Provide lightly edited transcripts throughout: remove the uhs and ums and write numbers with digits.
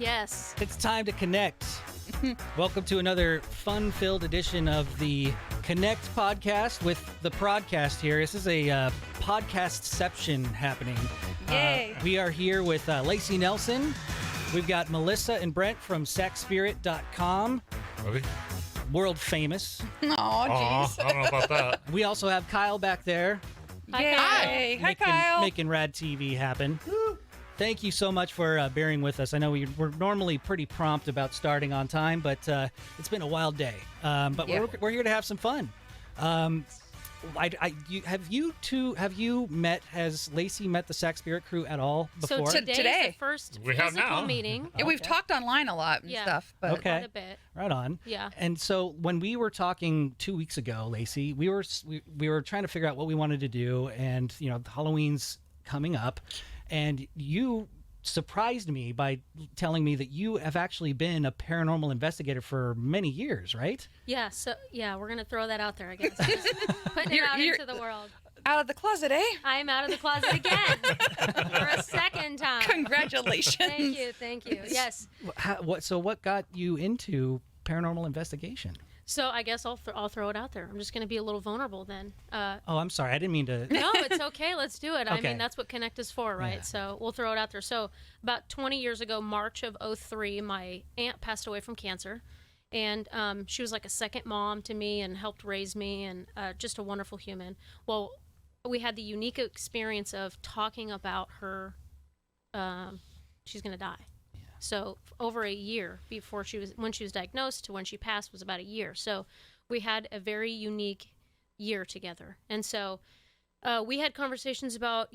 Yes. It's time to connect. Welcome to another fun-filled edition of the Connect podcast with the Prodcast here. This is a podcastception happening. Yay. We are here with Lacey Nelson. We've got Melissa and Brent from sacspirit.com. Really? World famous. Oh, jeez. I don't know about that. We also have Kyle back there. Yay. Hi, making, Kyle. Making rad TV happen. Thank you so much for bearing with us. I know we're normally pretty prompt about starting on time, but it's been a wild day. But we're here to have some fun. Have you met? Has Lacey met the Sac Spirit crew at all before? So today is the first We have physical now. meeting. Yeah, we've talked online a lot and stuff, but Okay. Quite a bit. Right on. Yeah. And so when we were talking 2 weeks ago, Lacey, we were trying to figure out what we wanted to do, and Halloween's coming up, and you surprised me by telling me that you have actually been a paranormal investigator for many years, right? Yeah. So we're gonna throw that out there. I guess just putting it out into the world. out of the closet, eh? I'm out of the closet again for a second time. Congratulations. Thank you. Yes. What got you into paranormal investigation? So I guess I'll throw it out there. I'm just going to be a little vulnerable then. Oh, I'm sorry. I didn't mean to. No, it's okay. Let's do it. I Okay. mean, that's what Connect is for, right? Yeah. So we'll throw it out there. So about 20 years ago, March of 2003, my aunt passed away from cancer. And she was like a second mom to me and helped raise me, and just a wonderful human. Well, we had the unique experience of talking about her. She's going to die. So over a year when she was diagnosed to when she passed was about a year. So we had a very unique year together. And so we had conversations about,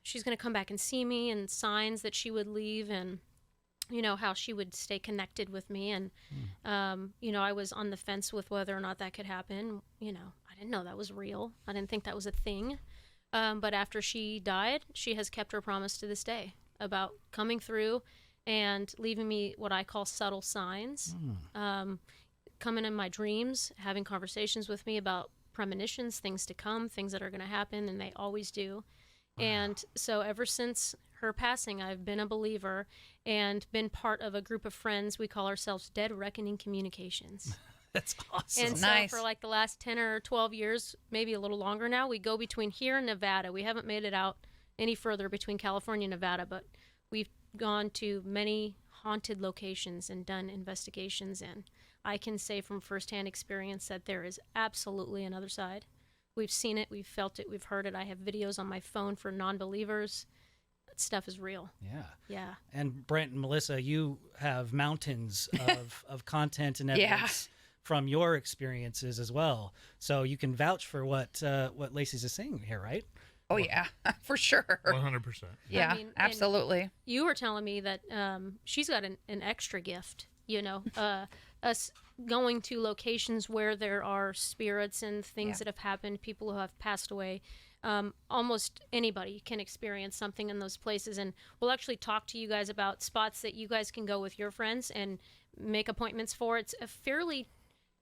she's going to come back and see me and signs that she would leave and, how she would stay connected with me. And, I was on the fence with whether or not that could happen. I didn't know that was real. I didn't think that was a thing. But after she died, she has kept her promise to this day about coming through and leaving me what I call subtle signs, coming in my dreams, having conversations with me about premonitions, things to come, things that are going to happen, and they always do. Wow. And so ever since her passing, I've been a believer and been part of a group of friends. We call ourselves Dead Reckoning Communications. That's awesome. And Nice. so for like the last 10 or 12 years, maybe a little longer now, we go between here and Nevada. We haven't made it out any further between California and Nevada, but we've gone to many haunted locations and done investigations, and I can say from firsthand experience that there is absolutely another side. We've seen it, we've felt it, we've heard it. I have videos on my phone for non-believers. That stuff is real. Yeah. And Brent and Melissa, you have mountains of content and evidence from your experiences as well. So you can vouch for what Lacey's is saying here, right? Oh, yeah, for sure. 100%. Yeah, I mean, absolutely. You were telling me that she's got an extra gift, us going to locations where there are spirits and things that have happened, people who have passed away. Almost anybody can experience something in those places. And we'll actually talk to you guys about spots that you guys can go with your friends and make appointments for. It's a fairly,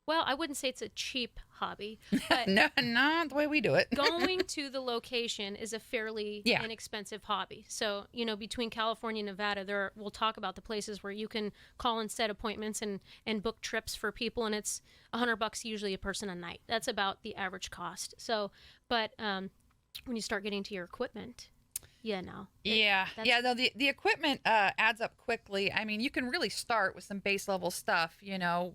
well, I wouldn't say it's a cheap hobby, but No, not the way we do it. going to the location is a fairly inexpensive hobby. So, between California and Nevada, we'll talk about the places where you can call and set appointments and book trips for people, and it's $100 usually a person a night. That's about the average cost. So, but when you start getting to your equipment, no, the equipment adds up quickly. I mean, you can really start with some base level stuff,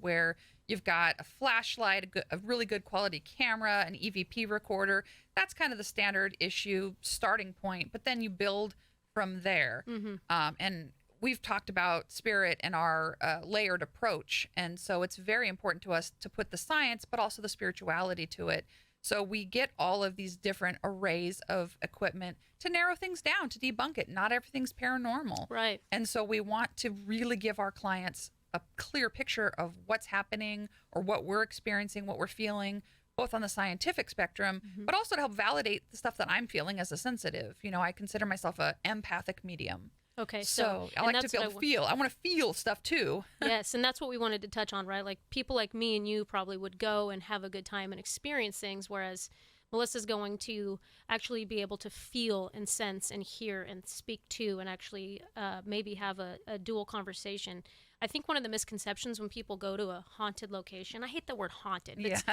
where you've got a flashlight, a really good quality camera, an EVP recorder. That's kind of the standard issue starting point, but then you build from there. Mm-hmm. And we've talked about spirit and our layered approach, and so it's very important to us to put the science, but also the spirituality to it. So we get all of these different arrays of equipment to narrow things down, to debunk it. Not everything's paranormal. Right. And so we want to really give our clients a clear picture of what's happening or what we're experiencing, what we're feeling, both on the scientific spectrum, but also to help validate the stuff that I'm feeling as a sensitive. I consider myself an empathic medium. Okay, so I like to be able to feel. I want to feel stuff too. Yes, and that's what we wanted to touch on, right? Like people like me and you probably would go and have a good time and experience things, whereas Melissa's going to actually be able to feel and sense and hear and speak to and actually maybe have a dual conversation. I think one of the misconceptions when people go to a haunted location, I hate the word haunted. But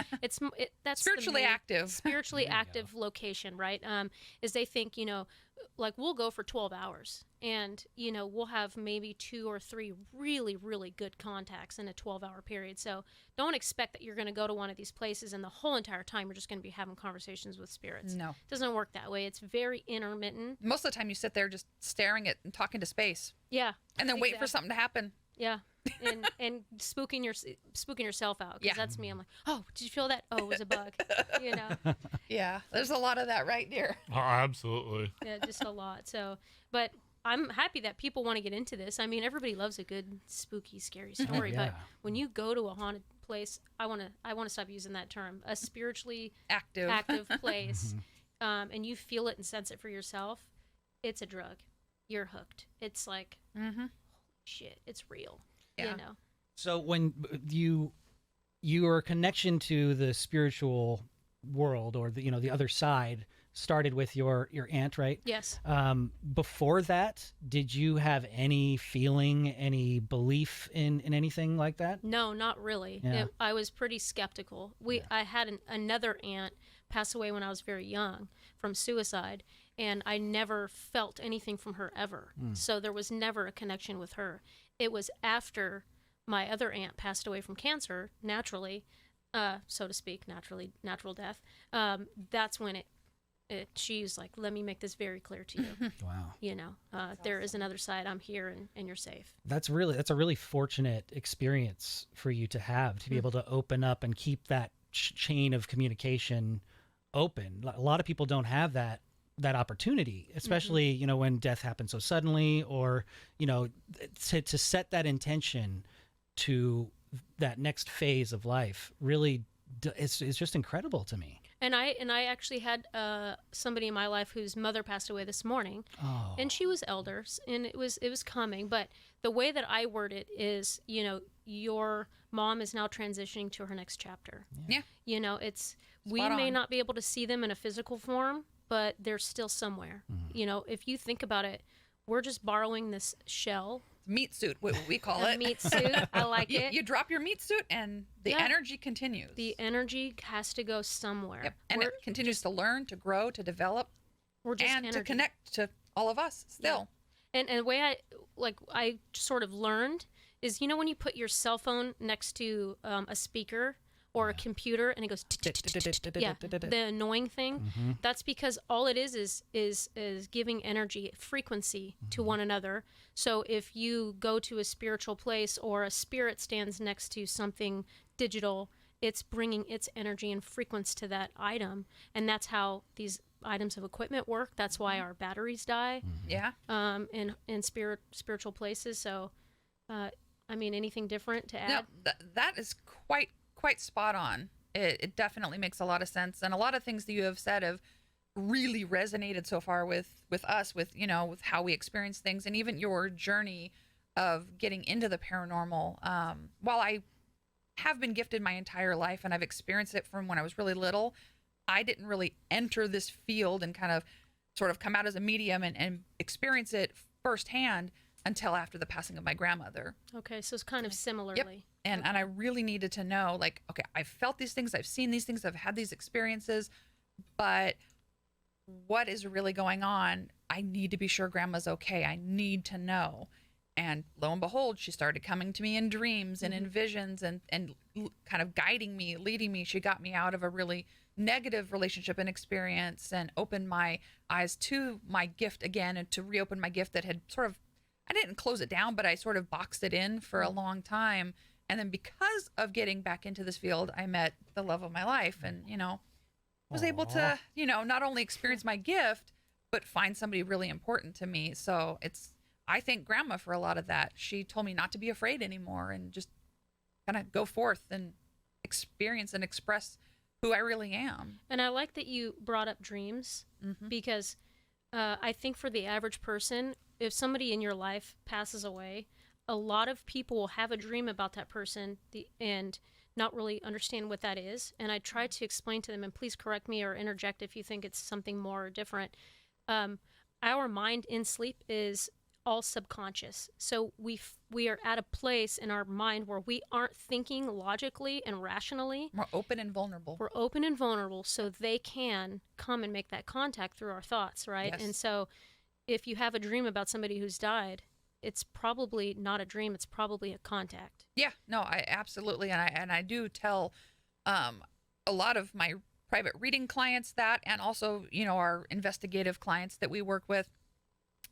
that's spiritually active. Spiritually active location, right? Is they think, like we'll go for 12 hours and, we'll have maybe 2 or 3 really, really good contacts in a 12-hour period. So don't expect that you're going to go to one of these places and the whole entire time you're just going to be having conversations with spirits. No. It doesn't work that way. It's very intermittent. Most of the time you sit there just staring at and talking to space. Yeah. And then wait for something to happen. Yeah. And spooking yourself out, because that's me. I'm like, oh, did you feel that? Oh, it was a bug. Yeah, there's a lot of that, right, dear? Oh, absolutely. Yeah, just a lot. So, but I'm happy that people want to get into this. I mean, everybody loves a good spooky, scary story. But when you go to a haunted place, I want to stop using that term. A spiritually active place, and you feel it and sense it for yourself. It's a drug. You're hooked. It's like, holy shit, it's real. Yeah. So when your connection to the spiritual world, or the other side, started with your aunt, right? Yes. Before that, did you have any feeling, any belief in anything like that? No, not really. Yeah. I was pretty skeptical. I had another aunt pass away when I was very young from suicide, and I never felt anything from her ever. So there was never a connection with her. It was after my other aunt passed away from cancer, naturally, so to speak, natural death. That's when she was like, let me make this very clear to you. Wow. There is another side. I'm here and you're safe. That's a really fortunate experience for you to have, to be able to open up and keep that chain of communication open. A lot of people don't have that opportunity, especially when death happens so suddenly, or to set that intention to that next phase of life. Really, it's just incredible to me. And I actually had somebody in my life whose mother passed away this morning, and she was elder, and it was coming. But the way that I word it is, your mom is now transitioning to her next chapter. Yeah. We may not be able to see them in a physical form, but they're still somewhere. If you think about it, we're just borrowing this shell. Meat suit, what we call it. Meat suit. I like it. You drop your meat suit and the energy continues. The energy has to go somewhere. Yep. And it continues to learn, to grow, to develop, and to connect to all of us still. Yeah. And the way I sort of learned is, when you put your cell phone next to a speaker or a computer and it goes the annoying thing, that's because all it is giving energy frequency to one another. So if you go to a spiritual place or a spirit stands next to something digital, it's bringing its energy and frequency to that item, and that's how these items of equipment work. That's why our batteries die. In spiritual places. So anything different to add? No, that is quite spot on. It definitely makes a lot of sense, and a lot of things that you have said have really resonated so far with us, with how we experience things, and even your journey of getting into the paranormal. While I have been gifted my entire life and I've experienced it from when I was really little, I didn't really enter this field and kind of sort of come out as a medium and experience it firsthand until after the passing of my grandmother. Okay, so it's kind of similarly. Yep. And I really needed to know, like, okay, I've felt these things, I've seen these things, I've had these experiences, but what is really going on? I need to be sure grandma's okay. I need to know. And lo and behold, she started coming to me in dreams and in visions and kind of guiding me, leading me. She got me out of a really negative relationship and experience and opened my eyes to my gift again, and to reopen my gift that had sort of, I didn't close it down, but I sort of boxed it in for a long time. And then because of getting back into this field, I met the love of my life and, was able to, not only experience my gift, but find somebody really important to me. So I thank grandma for a lot of that. She told me not to be afraid anymore and just kind of go forth and experience and express who I really am. And I like that you brought up dreams, because I think for the average person, if somebody in your life passes away, a lot of people will have a dream about that person, and not really understand what that is. And I try to explain to them, and please correct me or interject if you think it's something more different. Our mind in sleep is all subconscious. So we are at a place in our mind where we aren't thinking logically and rationally. We're open and vulnerable. We're open and vulnerable, so they can come and make that contact through our thoughts, right? Yes. And so if you have a dream about somebody who's died, it's probably not a dream, it's probably a contact. Yeah, no, I absolutely, and I do tell a lot of my private reading clients that, and also, you know, our investigative clients that we work with,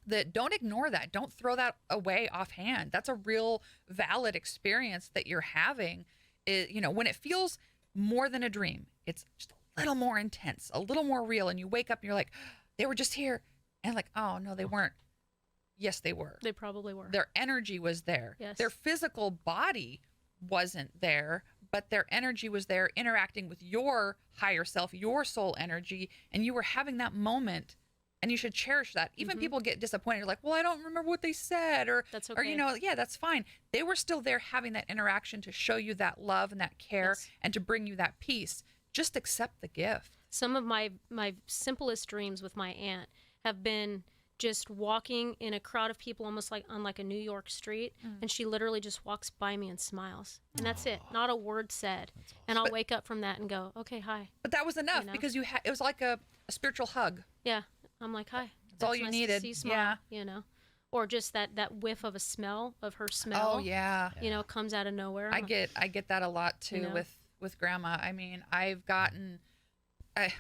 that don't ignore that. Don't throw that away offhand. That's a real valid experience that you're having. You know, when it feels more than a dream, it's just a little more intense, a little more real, and you wake up and you're like, they were just here, and like, oh no, they weren't. Yes, they were. They probably were. Their energy was there. Yes. Their physical body wasn't there, but their energy was there, interacting with your higher self, your soul energy, and you were having that moment, and you should cherish that. Even people get disappointed, like, well, I don't remember what they said, or That's or you okay. know, yeah, that's fine. They were still there having that interaction to show you that love and that care, Yes. and to bring you that peace. Just accept the gift. Some of my simplest dreams with my aunt have been just walking in a crowd of people, almost like on like a New York street, and she literally just walks by me and smiles, and that's it. Not a word said. And I'll wake up from that and go, okay, hi. But that was enough, You know? because it was like a spiritual hug. Yeah, I'm like, hi. That's all you nice needed. To see you smile, Yeah. you know, or just that whiff of a smell of her smell. Oh yeah. You know, comes out of nowhere. I get that a lot too, You know? with grandma. I mean, I've gotten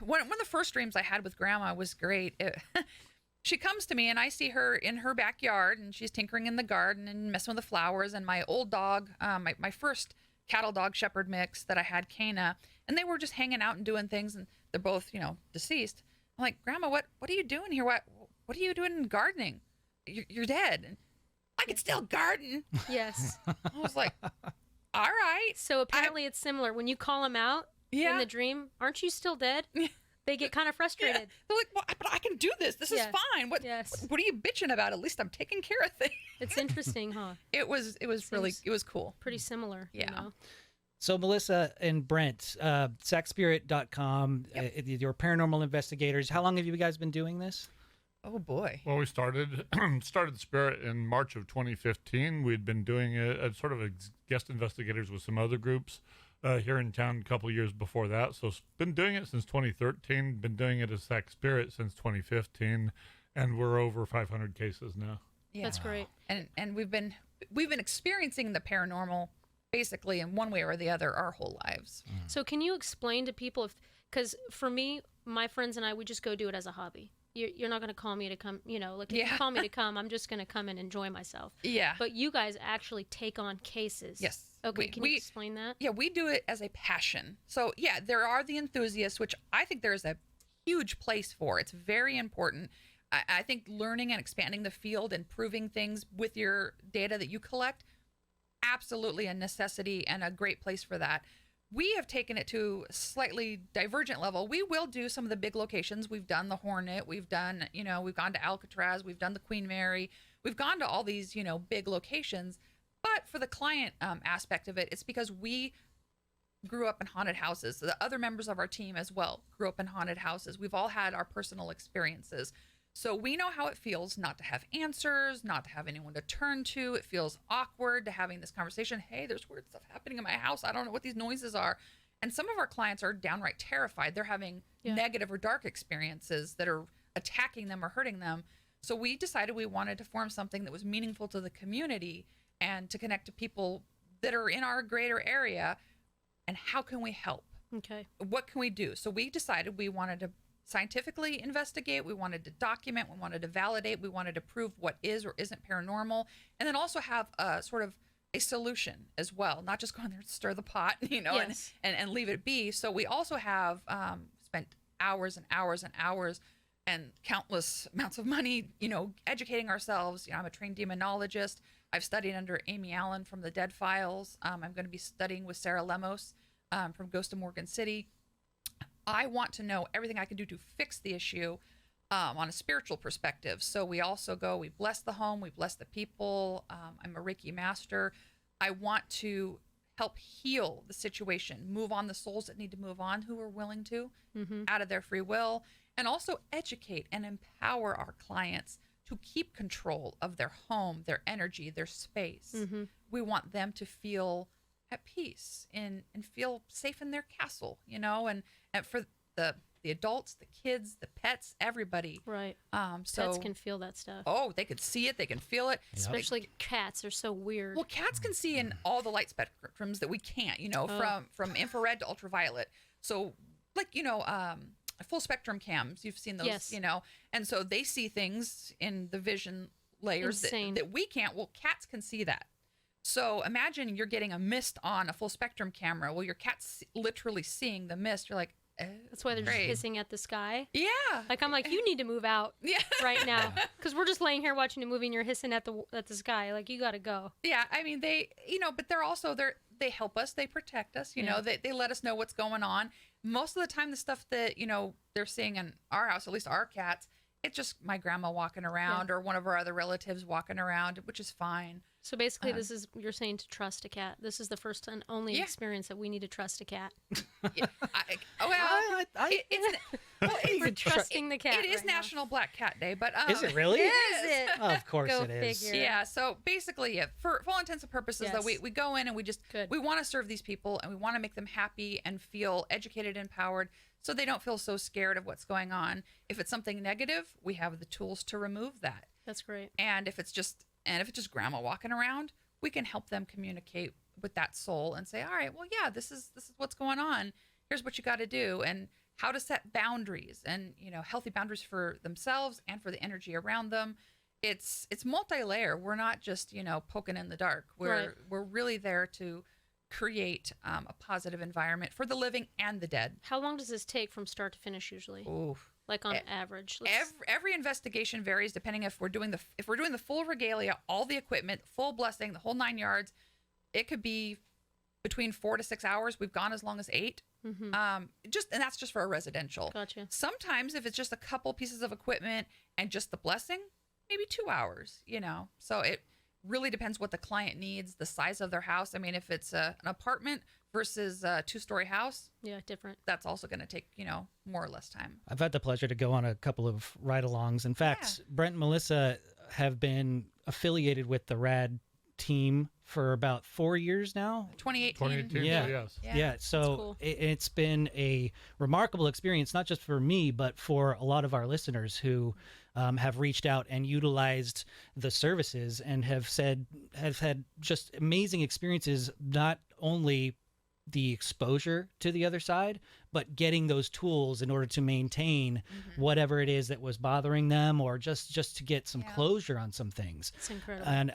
one of the first dreams I had with grandma was great. She comes to me and I see her in her backyard and she's tinkering in the garden and messing with the flowers, and my old dog, my first cattle dog shepherd mix that I had, Cana, and they were just hanging out and doing things, and they're both, you know, deceased. I'm like, Grandma, what are you doing here? What are you doing in gardening? You're dead. And I can still garden. Yes. I was like, all right. So apparently it's similar. When you call them out Yeah. in the dream, aren't you still dead? They get kind of Yeah. frustrated. They're like, well, but I can do this. This Yes. is fine. Yes. What are you bitching about? At least I'm taking care of things. It's interesting, huh? It was Seems- it was cool. Pretty similar. Yeah. You know? So Melissa and Brent, sacspirit.com, your paranormal investigators. How long have you guys been doing this? Oh boy. Well, we started Spirit in March of 2015. We'd been doing it as sort of guest investigators with some other groups here in town a couple of years before that. So been doing it since 2013. Been doing it as Sac Spirit since 2015, and we're over 500 cases now. Yeah. That's great. And we've been experiencing the paranormal basically in one way or the other our whole lives. So can you explain to people because for me, my friends and I, we just go do it as a hobby. You're not going to call me to come, you know, like if Yeah. you call me to come, I'm just going to come and enjoy myself. Yeah. But you guys actually take on cases. Yes. Okay, can you explain that? Yeah, we do it as a passion. So yeah, there are the enthusiasts, which I think there's a huge place for. It's very important. I think learning and expanding the field and proving things with your data that you collect, absolutely a necessity and a great place for that. We have taken it to a slightly divergent level. We will do some of the big locations. We've done the Hornet. We've done, you know, we've gone to Alcatraz. We've done the Queen Mary. We've gone to all these, you know, big locations. But for the client aspect of it, it's because we grew up in haunted houses. The other members of our team as well grew up in haunted houses. We've all had our personal experiences. So we know how it feels not to have answers, not to have anyone to turn to. It feels awkward to having this conversation. Hey, there's weird stuff happening in my house. I don't know what these noises are. And some of our clients are downright terrified. They're having negative or dark experiences that are attacking them or hurting them. So we decided we wanted to form something that was meaningful to the community and to connect to people that are in our greater area. And how can we help? Okay. What can we do? So we decided we wanted to scientifically investigate, we wanted to document, we wanted to validate, we wanted to prove what is or isn't paranormal, and then also have a sort of a solution as well, not just go in there and stir the pot, you know, Yes. and leave it be. So we also have spent hours and hours and hours and countless amounts of money, you know, educating ourselves. You know, I'm a trained demonologist. I've studied under Amy Allen from the Dead Files. I'm going to be studying with Sarah Lemos from Ghost of Morgan City. I want to know everything I can do to fix the issue on a spiritual perspective. So we also go, we bless the home, we bless the people. I'm a Reiki master. I want to help heal the situation, move on the souls that need to move on, who are willing to, Mm-hmm. out of their free will, and also educate and empower our clients to keep control of their home, their energy, their space. Mm-hmm. We want them to feel at peace and feel safe in their castle, and for the adults, the kids, the pets, everybody. Right. So Pets can feel that stuff. oh, they could see it, they can feel it. Especially cats. They're so weird. Well, cats can see in all the light spectrums that we can't, from infrared to ultraviolet. So, full spectrum cams, you've seen those, Yes. and so they see things in the vision layers Insane. that we can't. Well, cats can see that. So imagine you're getting a mist on a full spectrum camera. Well, your cat's literally seeing the mist. You're like, oh, That's why they're just great. hissing at the sky. Yeah. Like I'm like, you need to move out Yeah. right now, because we're just laying here watching a movie and you're hissing at the sky. Like you got to go. Yeah, I mean they, but they're also they help us, they protect us, Yeah. they let us know what's going on. Most of the time the stuff that, they're seeing in our house, at least our cats, it's just my grandma walking around or one of our other relatives walking around, which is fine. So basically, this is you're saying to trust a cat. This is the first and only Yeah. experience that we need to trust a cat. Yeah, We're trusting the cat. it is right now. National Black Cat Day, but Is it really? Is it? Oh, of course Go it is. figure. Yeah, so basically, yeah, for all intents and purposes, though, Yes. we go in and Good. we want to serve these people and we want to make them happy and feel educated and empowered so they don't feel so scared of what's going on. If it's something negative, we have the tools to remove that. That's great. And if it's just grandma walking around, we can help them communicate with that soul and say, all right, well, yeah, this is what's going on. Here's what you got to do, and how to set boundaries and, healthy boundaries for themselves and for the energy around them. It's multi-layer. We're not just, poking in the dark. We're really there to create a positive environment for the living and the dead. How long does this take from start to finish usually? Ooh. Like on average? Every investigation varies depending if we're doing the full regalia, all the equipment, full blessing, the whole 9 yards. It could be between 4 to 6 hours. We've gone as long as 8. Mm-hmm. And that's just for a residential. Gotcha. Sometimes if it's just a couple pieces of equipment and just the blessing, maybe 2 hours. So it really depends what the client needs, the size of their house. I mean, if it's an apartment versus a 2-story house, Yeah, different. that's also going to take more or less time. I've had the pleasure to go on a couple of ride-alongs. In fact, Brent and Melissa have been affiliated with the RAD team for about 4 years now. 2018. Yeah. Yes. Yeah, so cool. it's been a remarkable experience, not just for me, but for a lot of our listeners who have reached out and utilized the services and have had just amazing experiences, not only the exposure to the other side, but getting those tools in order to maintain whatever it is that was bothering them, or just to get some closure on some things. It's incredible. And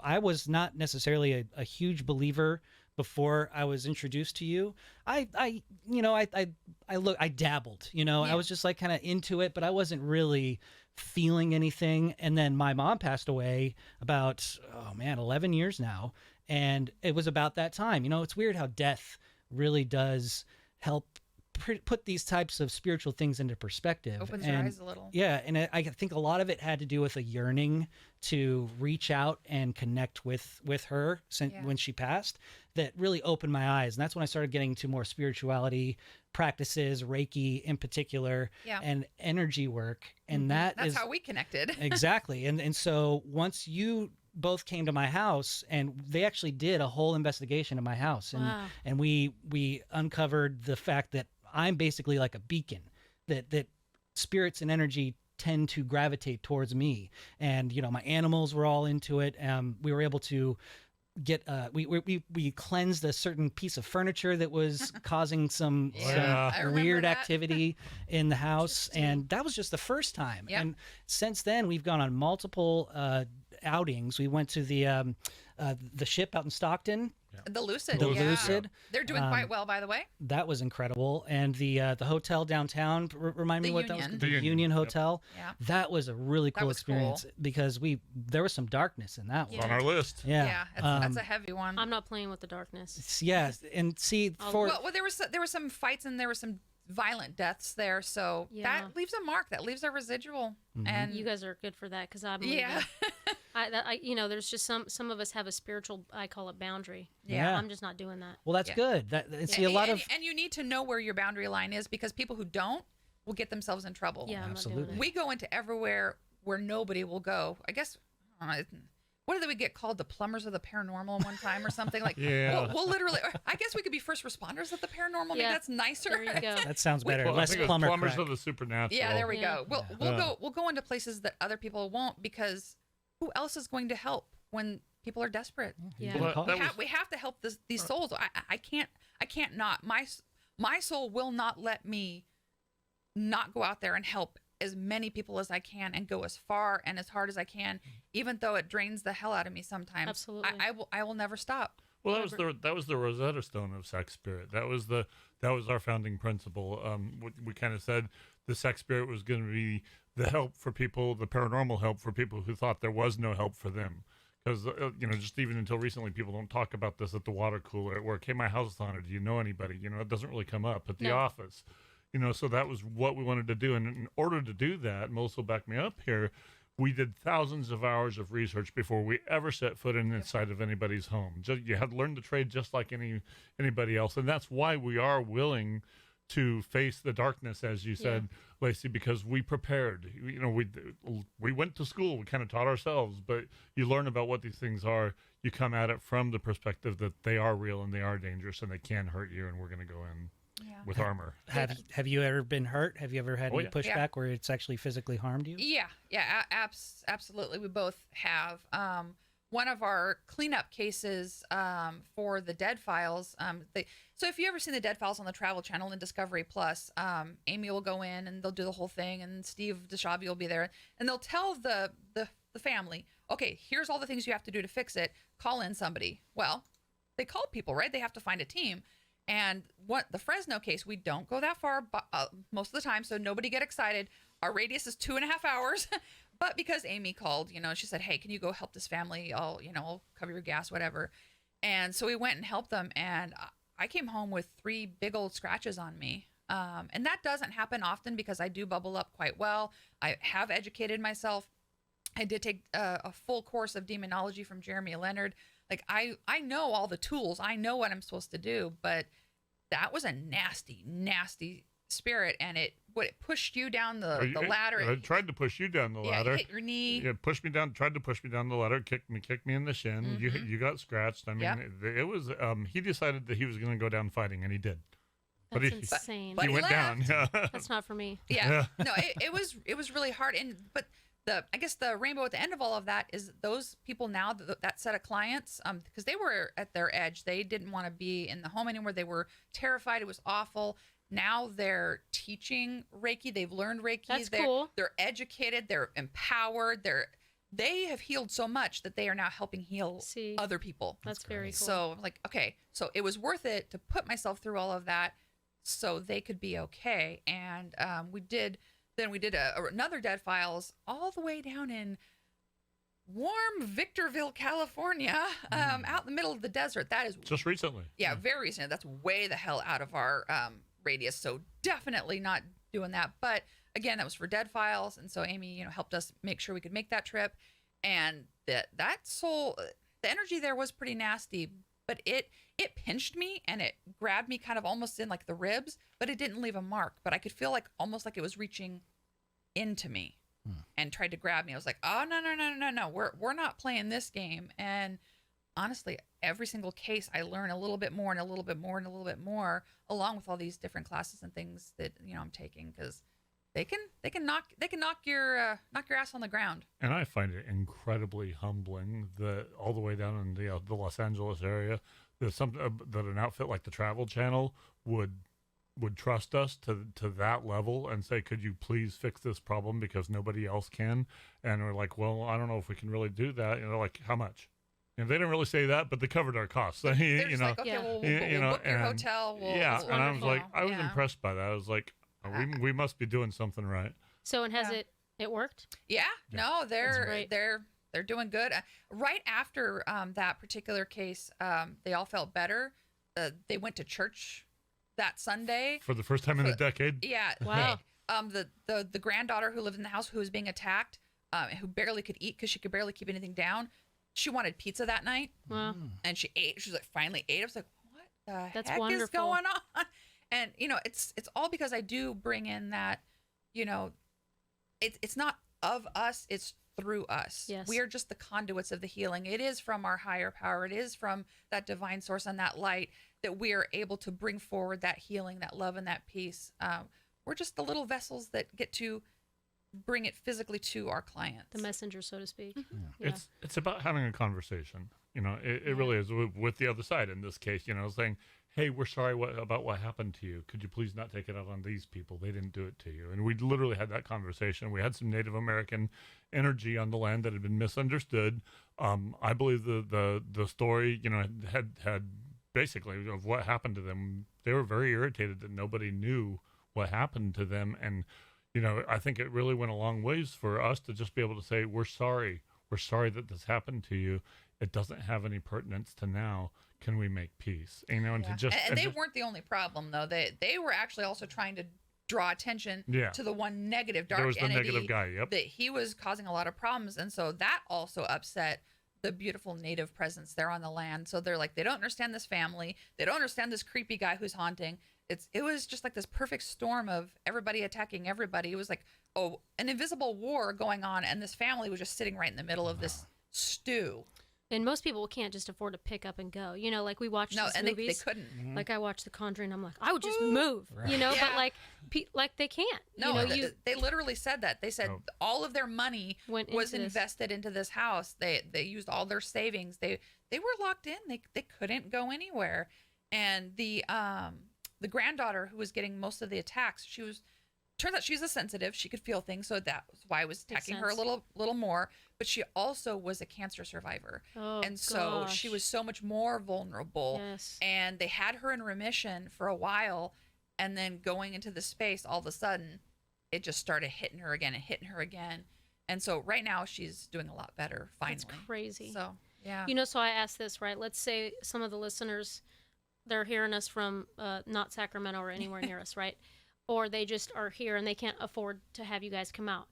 I was not necessarily a huge believer before I was introduced to you. I dabbled. I was just like kind of into it, but I wasn't really feeling anything. And then my mom passed away about 11 years now, and it was about that time. It's weird how death really does help put these types of spiritual things into perspective. Opens your eyes a little. Yeah, and I think a lot of it had to do with a yearning to reach out and connect with her when she passed. That really opened my eyes, and that's when I started getting to more spirituality practices, Reiki in particular, and energy work. And that's how we connected. Exactly. And so once you both came to my house, and they actually did a whole investigation of my house, and we uncovered the fact that I'm basically like a beacon, that spirits and energy tend to gravitate towards me. And my animals were all into it. We were able to get we cleansed a certain piece of furniture that was causing some I remember weird that. activity in the house, and that was just the first time. And since then we've gone on multiple outings. We went to the ship out in Stockton. The Lucid. The yeah. Lucid. They're doing quite well, by the way. That was incredible. And the hotel downtown, remind me The what that was. Union. The The Union, Union yep. Hotel. Yeah. That was a really cool was experience cool. because there was some darkness in that It's one. on our list. Yeah. That's a heavy one. I'm not playing with the darkness. Yeah, and see for Well, there were some fights and there were some violent deaths there, so Yeah. that leaves a mark. That leaves a residual. And You guys are good for that because I'm yeah, There's just some of us have a spiritual, I call it boundary. Yeah. I'm just not doing that. Well, that's Yeah. good. See, a lot of and you need to know where your boundary line is, because people who don't will get themselves in trouble. Yeah, I'm not Absolutely. doing it. We go into everywhere where nobody will go. I guess, what did we get called? The plumbers of the paranormal one time or something? Like, Yeah. we'll literally, I guess we could be first responders of the paranormal. Maybe Yeah. that's nicer. There you go. that sounds better. Well, I Less think it's plumber plumbers crack. of the supernatural. Yeah, there we Yeah. go. We'll go into places that other people won't, because who else is going to help when people are desperate? Yeah. Well, that was- We have to help these souls. I can't not. My soul will not let me not go out there and help as many people as I can and go as far and as hard as I can, even though it drains the hell out of me sometimes. Absolutely. I will never stop. Well, that was the Rosetta Stone of Sac Spirit. That was our founding principle. We kind of said the Sac Spirit was going to be the help for people, the paranormal help for people who thought there was no help for them. Because just even until recently, people don't talk about this at the water cooler at work. Hey, my house is haunted. Do you know anybody? It doesn't really come up at the No. office. So that was what we wanted to do. And in order to do that, Melissa will back me up here, we did thousands of hours of research before we ever set foot inside of anybody's home. You had to learn the trade just like anybody else. And that's why we are willing to face the darkness, as you said, Lacey, because we prepared. We went to school, we kind of taught ourselves, but you learn about what these things are. You come at it from the perspective that they are real and they are dangerous and they can hurt you, and we're going to go in with armor. Have you ever been hurt? Have you ever had any yeah. pushback where it's actually physically harmed you? Yeah, absolutely. We both have. One of our cleanup cases for the Dead Files. So if you ever seen the Dead Files on the Travel Channel and Discovery Plus, Amy will go in and they'll do the whole thing, and Steve DeShavi will be there, and they'll tell the family, okay, here's all the things you have to do to fix it. Call in somebody. Well, they call people, right? They have to find a team. And what the Fresno case, we don't go that far most of the time, so nobody get excited. Our radius is 2.5 hours, but because Amy called, she said, hey, can you go help this family? I'll cover your gas, whatever. And so we went and helped them, and I came home with 3 big old scratches on me. And that doesn't happen often because I do bubble up quite well. I have educated myself. I did take a full course of demonology from Jeremy Leonard. Like, I know all the tools. I know what I'm supposed to do, but that was a nasty, nasty spirit, and it pushed you down the ladder. It tried to push you down the ladder. It hit your knee. It pushed me down. Tried to push me down the ladder. Kicked me in the shin. Mm-hmm. You got scratched. I mean, it was. He decided that he was going to go down fighting, and he did. That's insane. But He went down. left. Yeah. That's not for me. Yeah. No, it was really hard. But I guess the rainbow at the end of all of that is those people now, that set of clients, because they were at their edge. They didn't want to be in the home anymore. They were terrified. It was awful. Now they're teaching Reiki. They've learned Reiki. That's they're, cool. They're educated. They're empowered. They have healed so much that they are now helping heal other people. That's very cool. So I'm like, okay, so it was worth it to put myself through all of that so they could be okay. And we did another Dead Files all the way down in warm Victorville, California, out in the middle of the desert. That is Just recently. Yeah, very recent. That's way the hell out of our radius. So definitely not doing that. But again, that was for Dead Files. And so Amy, helped us make sure we could make that trip. And that soul, the energy there was pretty nasty, but it pinched me and it grabbed me kind of almost in like the ribs, but it didn't leave a mark. But I could feel almost like it was reaching into me and tried to grab me. I was like, oh, no. We're not playing this game. And honestly, every single case I learn a little bit more and a little bit more and a little bit more, along with all these different classes and things that, I'm taking, because they can knock your ass on the ground. And I find it incredibly humbling that all the way down in the Los Angeles area, that an outfit like the Travel Channel would trust us to that level and say, could you please fix this problem because nobody else can? And we're like, well, I don't know if we can really do that. Like, how much? And they didn't really say that, but they covered our costs. They're just like, okay, we'll book your hotel. Yeah, and I was like, I was Yeah. impressed by that. I was like, we must be doing something right. So, and has it worked? Yeah, no, great. they're doing good. Right after that particular case, they all felt better. They went to church that Sunday For the first time in a decade. Yeah. Wow. The granddaughter who lived in the house who was being attacked, who barely could eat because she could barely keep anything down. She wanted pizza that night, and she ate. She was like, finally ate. I was like, what the That's heck wonderful. is going on? And it's all because I do bring in that, it's not of us, it's through us. Yes. We are just the conduits of the healing. It is from our higher power. It is from that divine source and that light that we are able to bring forward that healing, that love, and that peace. We're just the little vessels that get to bring it physically to our clients. The messenger, so to speak. Yeah. It's about having a conversation. It really is with the other side in this case. Saying, "Hey, we're sorry about what happened to you. Could you please not take it out on these people? They didn't do it to you." And we literally had that conversation. We had some Native American energy on the land that had been misunderstood. I believe the story, had basically of what happened to them. They were very irritated that nobody knew what happened to them, and I think it really went a long ways for us to just be able to say, "We're sorry. We're sorry that this happened to you. It doesn't have any pertinence to now. Can we make peace?" And they weren't the only problem, though. They were actually also trying to draw attention to the one negative dark there was the entity negative guy. Yep. that he was causing a lot of problems, and so that also upset the beautiful native presence there on the land. So they're like, they don't understand this family. They don't understand this creepy guy who's haunting. It was just like this perfect storm of everybody attacking everybody. It was like, an invisible war going on, and this family was just sitting right in the middle of this stew. And most people can't just afford to pick up and go. Like we watch these and movies. they couldn't. Like I watched The Conjuring. I'm like, I would just move, Right. But like they can't. No, they literally said that. They said all of their money was invested into this house. They used all their savings. They were locked in. They couldn't go anywhere. And the granddaughter who was getting most of the attacks, turns out she's a sensitive. She could feel things, so that was why I was attacking her a little more. But she also was a cancer survivor, so she was so much more vulnerable. Yes. And they had her in remission for a while, and then going into the space, all of a sudden, it just started hitting her again and hitting her again. And so right now she's doing a lot better. Finally, That's crazy. So yeah, So I asked this, right? Let's say some of the listeners, they're hearing us from not Sacramento or anywhere near us, right? Or they just are here and they can't afford to have you guys come out.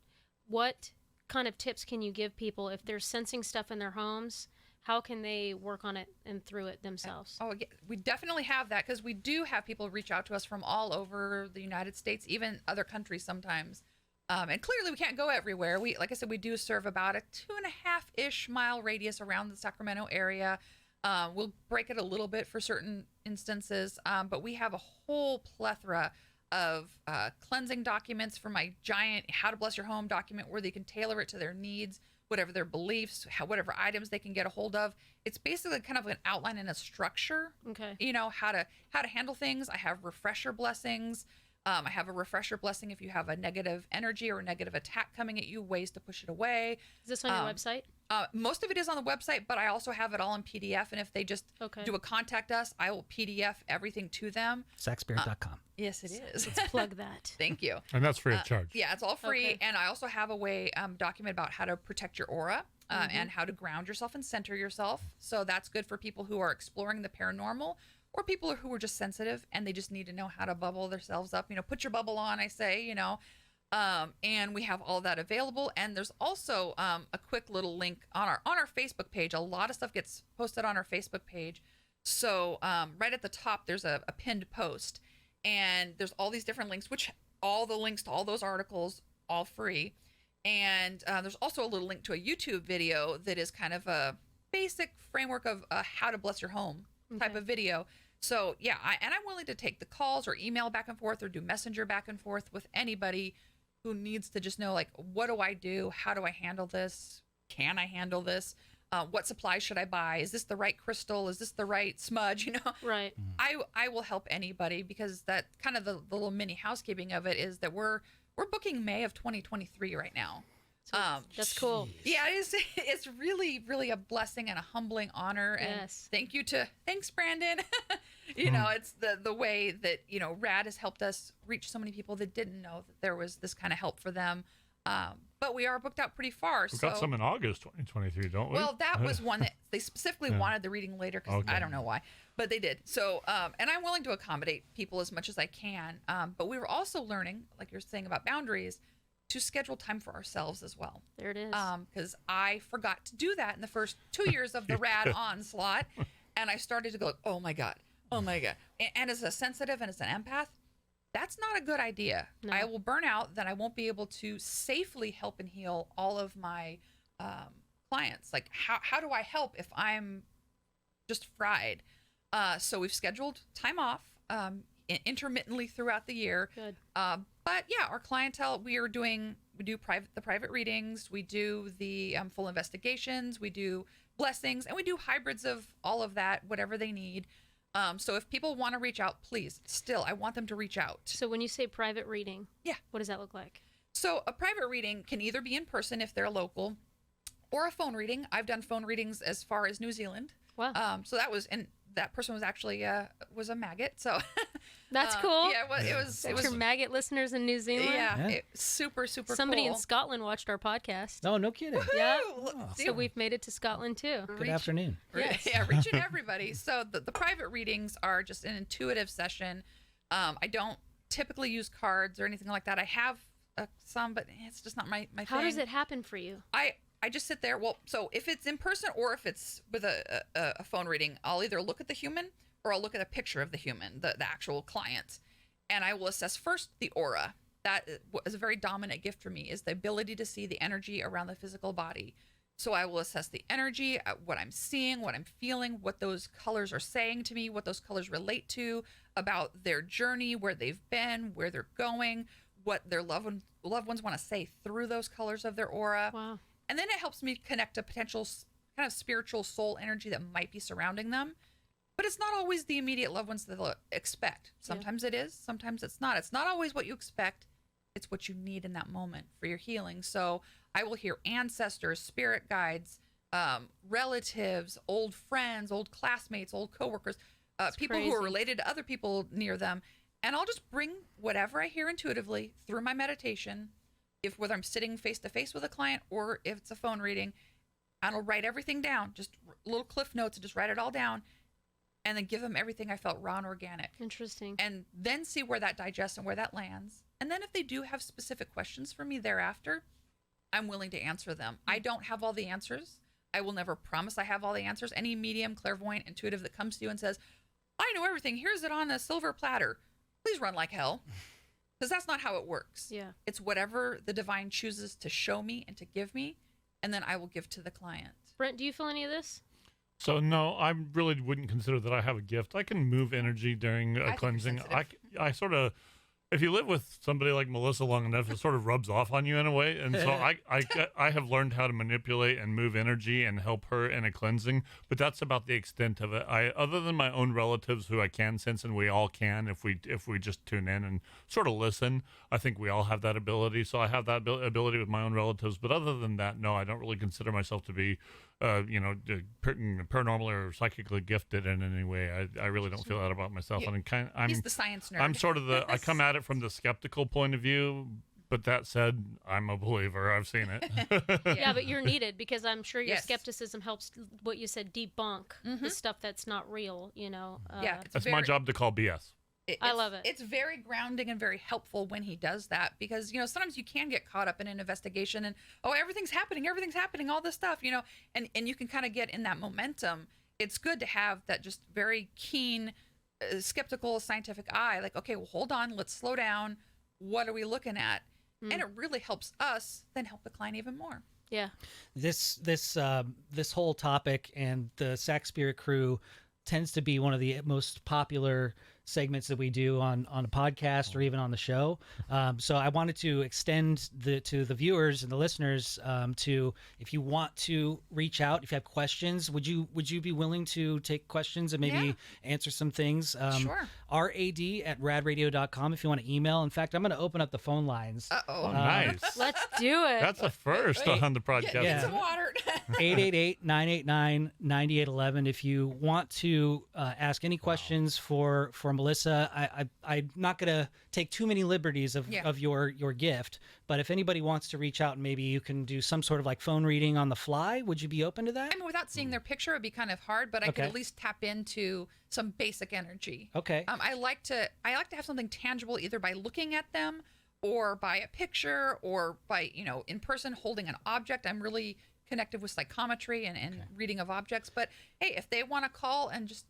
What kind of tips can you give people if they're sensing stuff in their homes? How can they work on it and through it themselves? Oh, yeah, we definitely have that, because we do have people reach out to us from all over the United States, even other countries sometimes. And clearly we can't go everywhere. Like I said, we do serve about a 2.5-ish mile radius around the Sacramento area. We'll break it a little bit for certain instances, but we have a whole plethora of cleansing documents for my giant How to Bless Your Home document, where they can tailor it to their needs, whatever their beliefs, whatever items they can get a hold of. It's basically kind of an outline and a structure. Okay. How to handle things. I have refresher blessings. I have a refresher blessing if you have a negative energy or a negative attack coming at you, ways to push it away. Is this on your website? Most of it is on the website, but I also have it all in PDF. And if they just do a contact us, I will PDF everything to them. SacSpirit.com. Yes, it is. Let's plug that. Thank you. And that's free of charge. Yeah, it's all free. Okay. And I also have a way document about how to protect your aura and how to ground yourself and center yourself. So that's good for people who are exploring the paranormal, or people who are just sensitive and they just need to know how to bubble themselves up. Put your bubble on, I say, and we have all that available. And there's also a quick little link on our Facebook page. A lot of stuff gets posted on our Facebook page. So right at the top, there's a pinned post, and there's all these different links, which all the links to all those articles, all free. And there's also a little link to a YouTube video that is kind of a basic framework of how to bless your home type of video. So yeah, I'm willing to take the calls or email back and forth or do messenger back and forth with anybody who needs to just know, like, what do I do? How do I handle this? Can I handle this? What supplies should I buy? Is this the right crystal? Is this the right smudge? Right. I will help anybody, because that kind of the little mini housekeeping of it is that we're booking May of 2023 right now. So that's cool. Yeah, it's really, really a blessing and a humbling honor. And Yes. thanks, Brandon. It's the way that, RAD has helped us reach so many people that didn't know that there was this kind of help for them. But we are booked out pretty far. We've got some in August 2023, don't we? Well, that was one that they specifically wanted the reading later, because I don't know why, but they did. So, and I'm willing to accommodate people as much as I can. But we were also learning, like you're saying about boundaries, to schedule time for ourselves as well. There it is. Because I forgot to do that in the first 2 years of the rad onslaught. And I started to go, oh my God. And as a sensitive and as an empath, that's not a good idea. No. I will burn out, then I won't be able to safely help and heal all of my clients. Like, how do I help if I'm just fried? So we've scheduled time off intermittently throughout the year. Good. But yeah, our clientele, we do the private readings, we do the full investigations, we do blessings, and we do hybrids of all of that, whatever they need. So if people want to reach out, please, still, I want them to reach out. So when you say private reading, Yeah. what does that look like? So a private reading can either be in person if they're local, or a phone reading. I've done phone readings as far as New Zealand. Wow. So that person was actually was a maggot. So That's cool. Yeah, it was. That's your maggot listeners in New Zealand. Yeah, super Somebody cool. in Scotland watched our podcast. Oh, no kidding. Yeah. Woo! So we've made it to Scotland too. Good afternoon. Yes. Yeah, reaching everybody. So the private readings are just an intuitive session. I don't typically use cards or anything like that. I have some, but it's just not my How thing. does it happen for you? I just sit there. Well, so if it's in person or if it's with a phone reading, I'll either look at the human or I'll look at a picture of the human, the actual client, and I will assess first the aura. That is a very dominant gift for me, is the ability to see the energy around the physical body. So I will assess the energy, what I'm seeing, what I'm feeling, what those colors are saying to me, what those colors relate to, about their journey, where they've been, where they're going, what their loved ones want to say through those colors of their aura. Wow. And then it helps me connect to potential kind of spiritual soul energy that might be surrounding them. But it's not always the immediate loved ones that they'll expect. Sometimes it is, sometimes it's not. It's not always what you expect. It's what you need in that moment for your healing. So I will hear ancestors, spirit guides, relatives, old friends, old classmates, old coworkers, people who are crazy. related to other people near them. And I'll just bring whatever I hear intuitively through my meditation, whether I'm sitting face to face with a client or if it's a phone reading, and I'll write everything down, just little cliff notes, and just write it all down, and then give them everything I felt raw and organic. Interesting. And then see where that digests and where that lands. And then if they do have specific questions for me thereafter, I'm willing to answer them. I don't have all the answers. I will never promise I have all the answers. Any medium, clairvoyant, intuitive that comes to you and says, I know everything, here's it on a silver platter, please run like hell. Because that's not how it works. Yeah. It's whatever the divine chooses to show me and to give me, and then I will give to the client. Brent, do you feel any of this? So no, I really wouldn't consider that I have a gift. I can move energy during think a you're cleansing. sensitive. I sort of, if you live with somebody like Melissa long enough, it sort of rubs off on you in a way. And so I have learned how to manipulate and move energy and help her in a cleansing. But that's about the extent of it. Other than my own relatives who I can sense, and we all can if we just tune in and sort of listen. I think we all have that ability. So I have that ability with my own relatives. But other than that, no, I don't really consider myself to be paranormal or psychically gifted in any way. I really don't feel that about myself. He's the science nerd. I'm sort of I come at it from the skeptical point of view, but that said, I'm a believer. I've seen it. Yeah, but you're needed because I'm sure your Yes. skepticism helps what you said debunk the stuff that's not real, you know. Yeah, it's That's my job to call BS. I love it. It's very grounding and very helpful when he does that, because sometimes you can get caught up in an investigation and everything's happening, all this stuff, and you can kind of get in that momentum. It's good to have that just very keen, skeptical, scientific eye. Like, okay, well, hold on, let's slow down. What are we looking at? And it really helps us then help the client even more. Yeah. This whole topic and the Sac Spirit crew tends to be one of the most popular segments that we do on a podcast or even on the show. So I wanted to extend to the viewers and the listeners to, if you want to reach out, if you have questions, would you be willing to take questions and maybe answer some things? Sure. rad@radradio.com if you want to email. In fact, I'm going to open up the phone lines. Oh, nice. Let's do it. That's a first on the podcast. Get some water. 888-989-9811. If you want to ask any questions for Melissa, I'm not going to take too many liberties of your gift, but if anybody wants to reach out and maybe you can do some sort of like phone reading on the fly, would you be open to that? I mean, without seeing their picture, it'd be kind of hard, but I could at least tap into some basic energy. Okay. I like to have something tangible either by looking at them or by a picture or by, in person holding an object. I'm really connected with psychometry and reading of objects. But hey, if they want to call and just,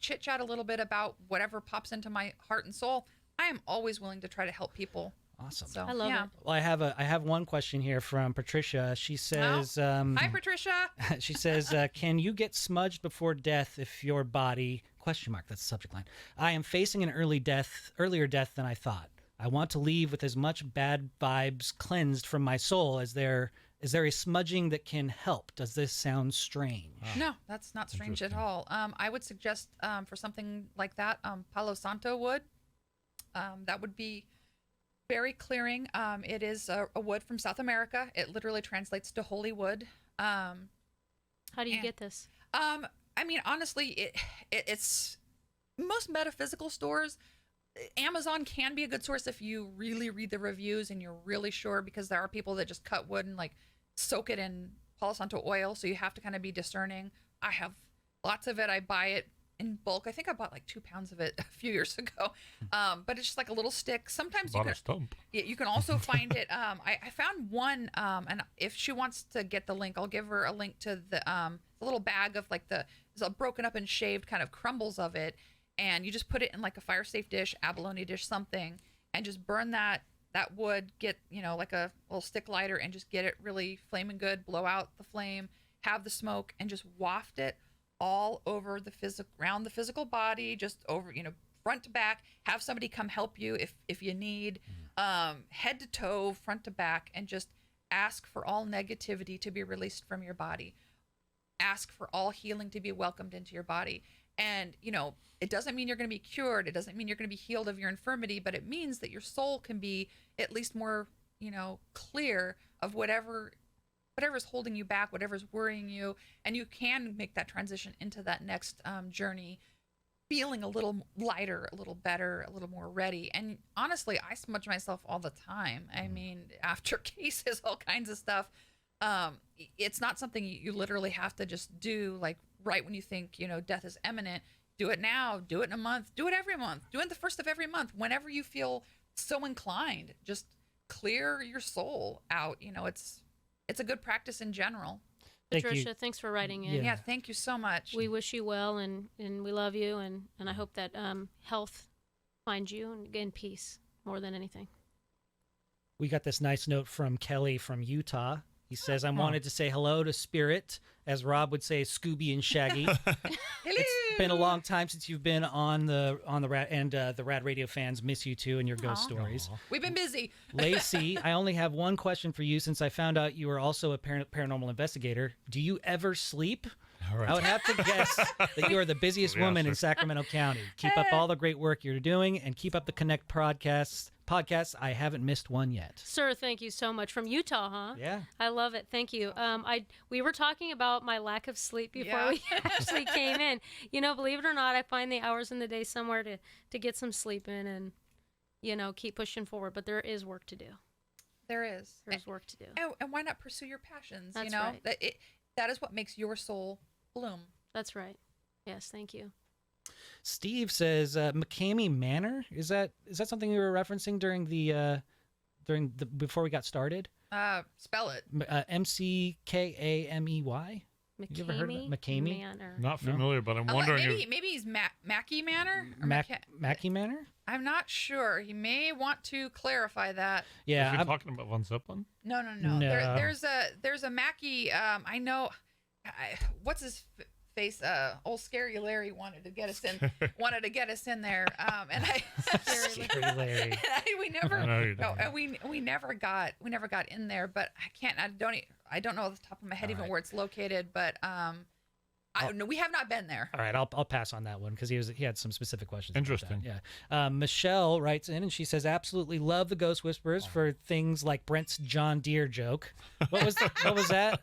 chit chat a little bit about whatever pops into my heart and soul, I am always willing to try to help people. Awesome. So I love it. Well, I have one question here from Patricia. She says, Hi, Patricia. she says, can you get smudged before death if your body, ? That's the subject line. I am facing an earlier death than I thought. I want to leave with as much bad vibes cleansed from my soul. Is there a smudging that can help? Does this sound strange? No, that's not strange at all. I would suggest for something like that, Palo Santo wood. That would be very clearing. It is a wood from South America. It literally translates to holy wood. How do you get this? I mean, honestly, it's most metaphysical stores. Amazon can be a good source if you really read the reviews and you're really sure, because there are people that just cut wood and like soak it in Palo Santo oil. So you have to kind of be discerning. I have lots of it. I buy it in bulk. I think I bought like 2 pounds of it a few years ago. But it's just like a little stick. Sometimes you can also find it. I found one, and if she wants to get the link, I'll give her a link to the little bag of like there's a broken up and shaved kind of crumbles of it. And you just put it in like a fire safe dish, abalone dish, something, and just burn that wood, get, like a little stick lighter, and just get it really flaming good, blow out the flame, have the smoke, and just waft it all over around the physical body, just over, front to back. Have somebody come help you if you need, head to toe, front to back, and just ask for all negativity to be released from your body. Ask for all healing to be welcomed into your body. And, it doesn't mean you're going to be cured. It doesn't mean you're going to be healed of your infirmity, but it means that your soul can be at least more, clear of whatever's holding you back, whatever's worrying you. And you can make that transition into that next journey, feeling a little lighter, a little better, a little more ready. And honestly, I smudge myself all the time. I mean, after cases, all kinds of stuff. It's not something you literally have to just do like right when you think, death is imminent. Do it now, do it in a month, do it every month, do it the first of every month, whenever you feel so inclined. Just clear your soul out. It's a good practice in general. Patricia, thanks for writing in. Yeah, thank you so much. We wish you well, and we love you, and I hope that health finds you and in peace more than anything. We got this nice note from Kelly from Utah. He says, I wanted to say hello to Spirit, as Rob would say, Scooby and Shaggy. It's been a long time since you've been on the Rad, and the Rad Radio fans miss you too and your ghost stories. We've been busy. Lacey, I only have one question for you, since I found out you are also a paranormal investigator. Do you ever sleep? All right. I would have to guess that you are the busiest woman in Sacramento County. Keep up all the great work you're doing, and keep up the Connect podcasts. I haven't missed one yet. Sir, thank you so much. From Utah, huh? Yeah. I love it. Thank you. We were talking about my lack of sleep before we actually came in. Believe it or not, I find the hours in the day somewhere to get some sleep in and, keep pushing forward. But there is work to do. There is. There's work to do. And why not pursue your passions? That's right. That is what makes your soul bloom. That's right. Yes, thank you. Steve says McCamey Manor. Is that something you were referencing during the before we got started? Spell it. McKamey. You ever heard of it? McCamey Manor. Not familiar, but I'm wondering maybe he's Mackey Manor. Mackey Manor. I'm not sure. He may want to clarify that. Yeah, Are you talking about Von Zeppelin? No. There's a Mackey. I know. What's his face? Old Scary Larry wanted to get us in there. And Scary Larry. We never got in there. But I don't know off the top of my head even where it's located. But we have not been there. All right, I'll pass on that one because he had some specific questions. Interesting. Yeah. Michelle writes in and she says, absolutely love the Ghost Whisperers for things like Brent's John Deere joke. What was that?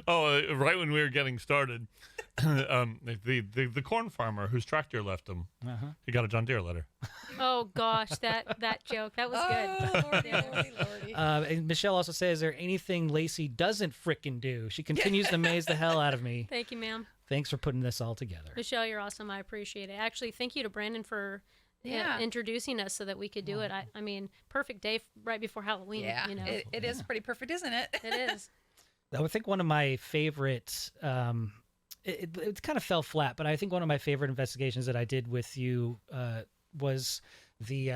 Right when we were getting started, the corn farmer whose tractor left him, he got a John Deere letter. Oh gosh, that joke, that was good. Lordy. And Michelle also says, is there anything Lacey doesn't frickin' do? She continues to amaze the hell out of me. Thank you, ma'am. Thanks for putting this all together. Michelle, you're awesome. I appreciate it. Actually, thank you to Brandon for introducing us so that we could do it. I mean, perfect day right before Halloween. Yeah, you know, it is pretty perfect, isn't it? it is. I would think one of my favorite, it kind of fell flat, but I think one of my favorite investigations that I did with you was the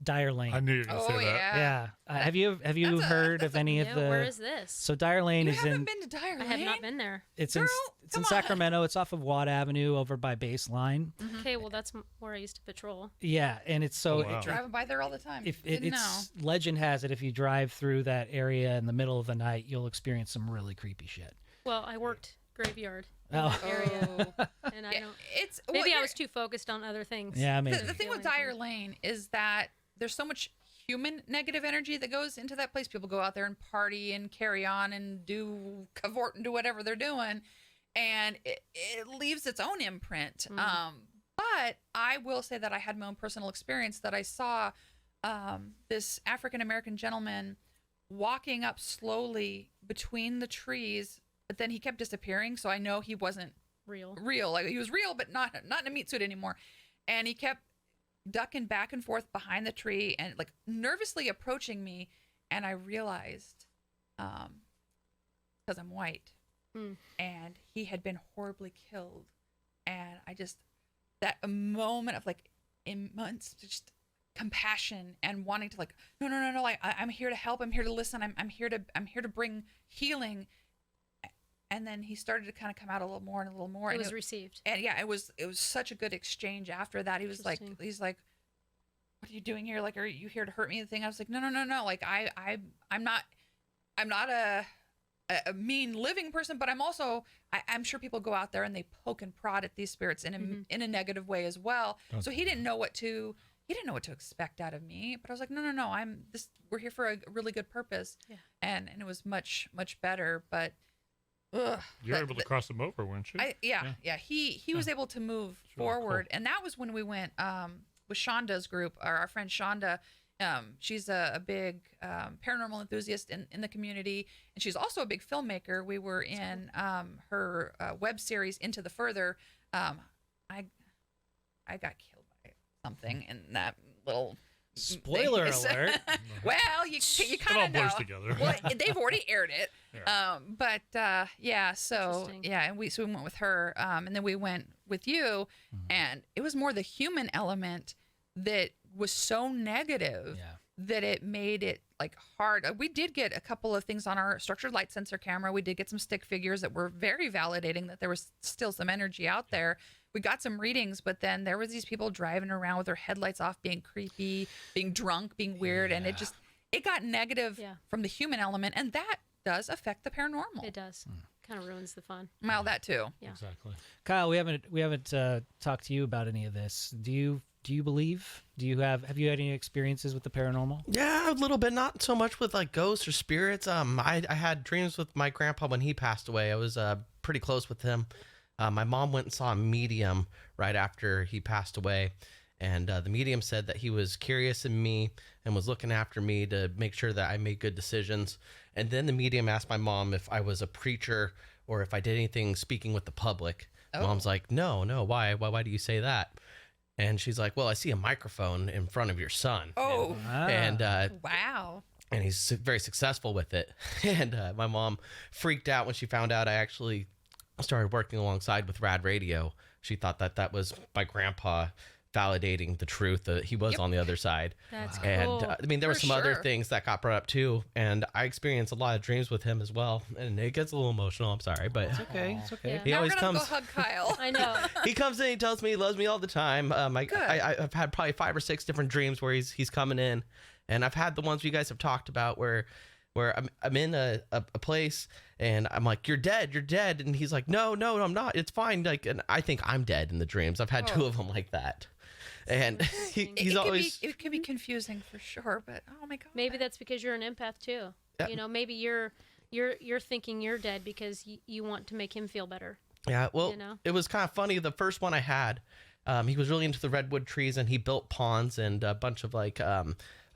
Dyer Lane. I knew you were going to say that. Yeah. Have you heard of any of the? Where is this? So Dyer Lane You is haven't in. been to Dyer Lane? I have not been there. It's Girl, in come on. Sacramento. It's off of Watt Avenue over by Baseline. Okay, well that's where I used to patrol. Yeah, and it's so. Oh, wow. Driving by there all the time. If Didn't know. legend has it, if you drive through that area in the middle of the night, you'll experience some really creepy shit. Well, I worked graveyard Oh. area, Oh. and I Yeah, don't. it's Maybe I you're- was too focused on other things. Yeah, maybe. The thing with Dyer Lane is that there's so much human negative energy that goes into that place. People go out there and party and carry on and do cavort and do whatever they're doing, and it leaves its own imprint. But I will say that I had my own personal experience that I saw this African American gentleman walking up slowly between the trees, but then he kept disappearing. So I know he wasn't Real. Like he was real, but not in a meat suit anymore. And he kept ducking back and forth behind the tree and like nervously approaching me. And I realized, because I'm white, and he had been horribly killed. And I just, that a moment of like immense just compassion and wanting to like, no, like I'm here to help. I'm here to listen. I'm here to bring healing. And then he started to kind of come out a little more and a little more. It and was received. And yeah, it was such a good exchange after that. He was like, he's like, what are you doing here? Like, are you here to hurt me? The thing I was like, no. Like I'm not a mean living person, but I'm also, I'm sure people go out there and they poke and prod at these spirits in a negative way as well. So he didn't know what to expect out of me, but I was like, no, we're here for a really good purpose. Yeah. And it was much better, but ugh, You were able to cross them over, weren't you? He was able to move really forward, cool. and that was when we went with Shonda's group, or our friend Shonda. She's a big paranormal enthusiast in the community, and she's also a big filmmaker. We were in her web series Into the Further. I got killed by something in that little Spoiler thing. alert. Well, you It kind all of know. blurs together. Well, they've already aired it. Yeah. So Interesting. and we went with her, and then we went with you, and it was more the human element that was so negative that it made it like hard. We did get a couple of things on our structured light sensor camera. We did get some stick figures that were very validating that there was still some energy out there. We got some readings, but then there was these people driving around with their headlights off, being creepy, being drunk, being weird, and it got negative from the human element, and that does affect the paranormal. It does. Kind of ruins the fun. Well, that too. Yeah. Exactly. Kyle, we haven't talked to you about any of this. Do you believe? Have you had any experiences with the paranormal? Yeah, a little bit. Not so much with like ghosts or spirits. I had dreams with my grandpa when he passed away. I was pretty close with him. My mom went and saw a medium right after he passed away, and the medium said that he was curious in me and was looking after me to make sure that I made good decisions. And then the medium asked my mom if I was a preacher or if I did anything speaking with the public. Oh. Mom's like, no, why do you say that? And she's like, well, I see a microphone in front of your son. Oh, And wow. and he's very successful with it. And my mom freaked out when she found out I actually started working alongside with Rad Radio. She thought that was my grandpa validating the truth that he was on the other side. That's And cool. I mean, there were For some other sure. things that got brought up too. And I experienced a lot of dreams with him as well. And it gets a little emotional. I'm sorry, but It's okay. It's okay. Yeah. he Now always we're gonna comes. go hug Kyle. I know. He comes in. He tells me he loves me all the time. Good. I've had probably 5 or 6 different dreams where he's coming in, and I've had the ones you guys have talked about where I'm in a place and I'm like, you're dead, and he's like, no, I'm not. It's fine. Like, and I think I'm dead in the dreams. I've had 2 of them like that, and he's always. It can be confusing for sure, but oh my god. Maybe that's because you're an empath too. Yeah. You know, maybe you're thinking you're dead because you want to make him feel better. Yeah, well, You know? it was kind of funny. The first one I had, he was really into the redwood trees, and he built ponds and a bunch of like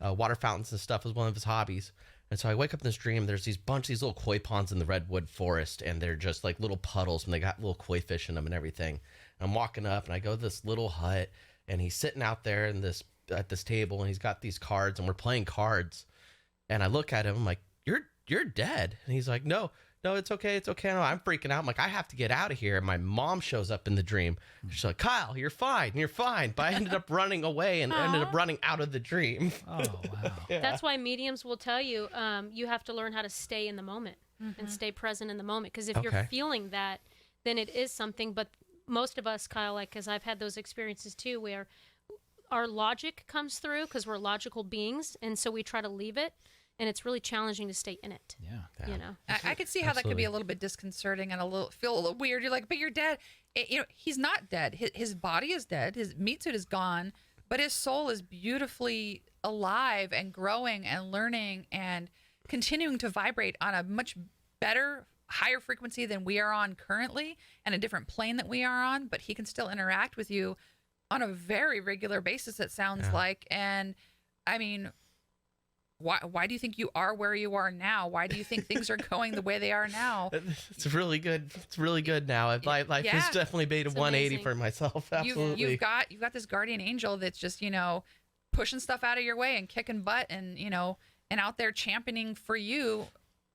water fountains and stuff was one of his hobbies. And so I wake up in this dream. There's these little koi ponds in the redwood forest, and they're just like little puddles, and they got little koi fish in them and everything. And I'm walking up, and I go to this little hut, and he's sitting out there in this at this table, and he's got these cards, and we're playing cards. And I look at him, I'm like, you're dead. And he's like, no, it's okay. No, I'm freaking out. I'm like, I have to get out of here. And my mom shows up in the dream. She's like, Kyle, you're fine. But I ended up running away and ended up running out of the dream. Oh, wow. That's why mediums will tell you you have to learn how to stay in the moment and stay present in the moment. Because if you're feeling that, then it is something. But most of us, Kyle, like, because I've had those experiences too, where our logic comes through because we're logical beings. And so we try to leave it. And it's really challenging to stay in it. Yeah. You know, I could see how that could be a little bit disconcerting and feel a little weird. You're like, but you're dead. He's not dead. His body is dead. His meat suit is gone, but his soul is beautifully alive and growing and learning and continuing to vibrate on a much better, higher frequency than we are on currently, and a different plane that we are on. But he can still interact with you on a very regular basis, it sounds like. And I mean, why do you think you are where you are now? Why do you think things are going the way they are now? It's really good. It's really good now. Life has definitely made a 180 amazing. for myself. Absolutely. You've got this guardian angel that's just, pushing stuff out of your way and kicking butt and, and out there championing for you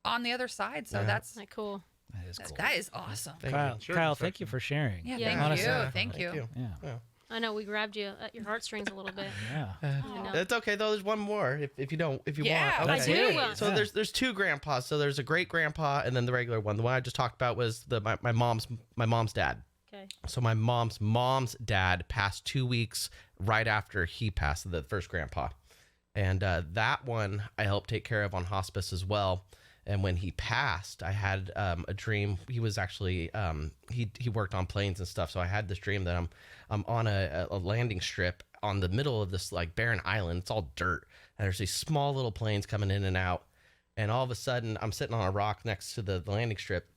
on the other side. So that's like cool. That is cool. that is awesome. Kyle, thank you for sharing. Yeah, Yeah. thank Honestly. you. Thank you. Yeah. I know we grabbed you at your heartstrings a little bit. Yeah. You know. It's okay though. There's one more if you want. Yeah, Okay. I do. So there's two grandpas. So there's a great grandpa and then the regular one. The one I just talked about was my mom's dad. Okay. So my mom's dad passed 2 weeks right after he passed, the first grandpa, and that one I helped take care of on hospice as well. And when he passed, I had a dream. He was actually he worked on planes and stuff. So I had this dream that I'm on a landing strip on the middle of this like barren island. It's all dirt, and there's these small little planes coming in and out. And all of a sudden, I'm sitting on a rock next to the landing strip.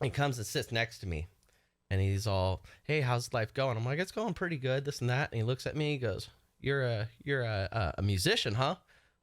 He comes and sits next to me, and he's all, "Hey, how's life going?" I'm like, "It's going pretty good, this and that." And he looks at me. He goes, "You're a musician, huh?"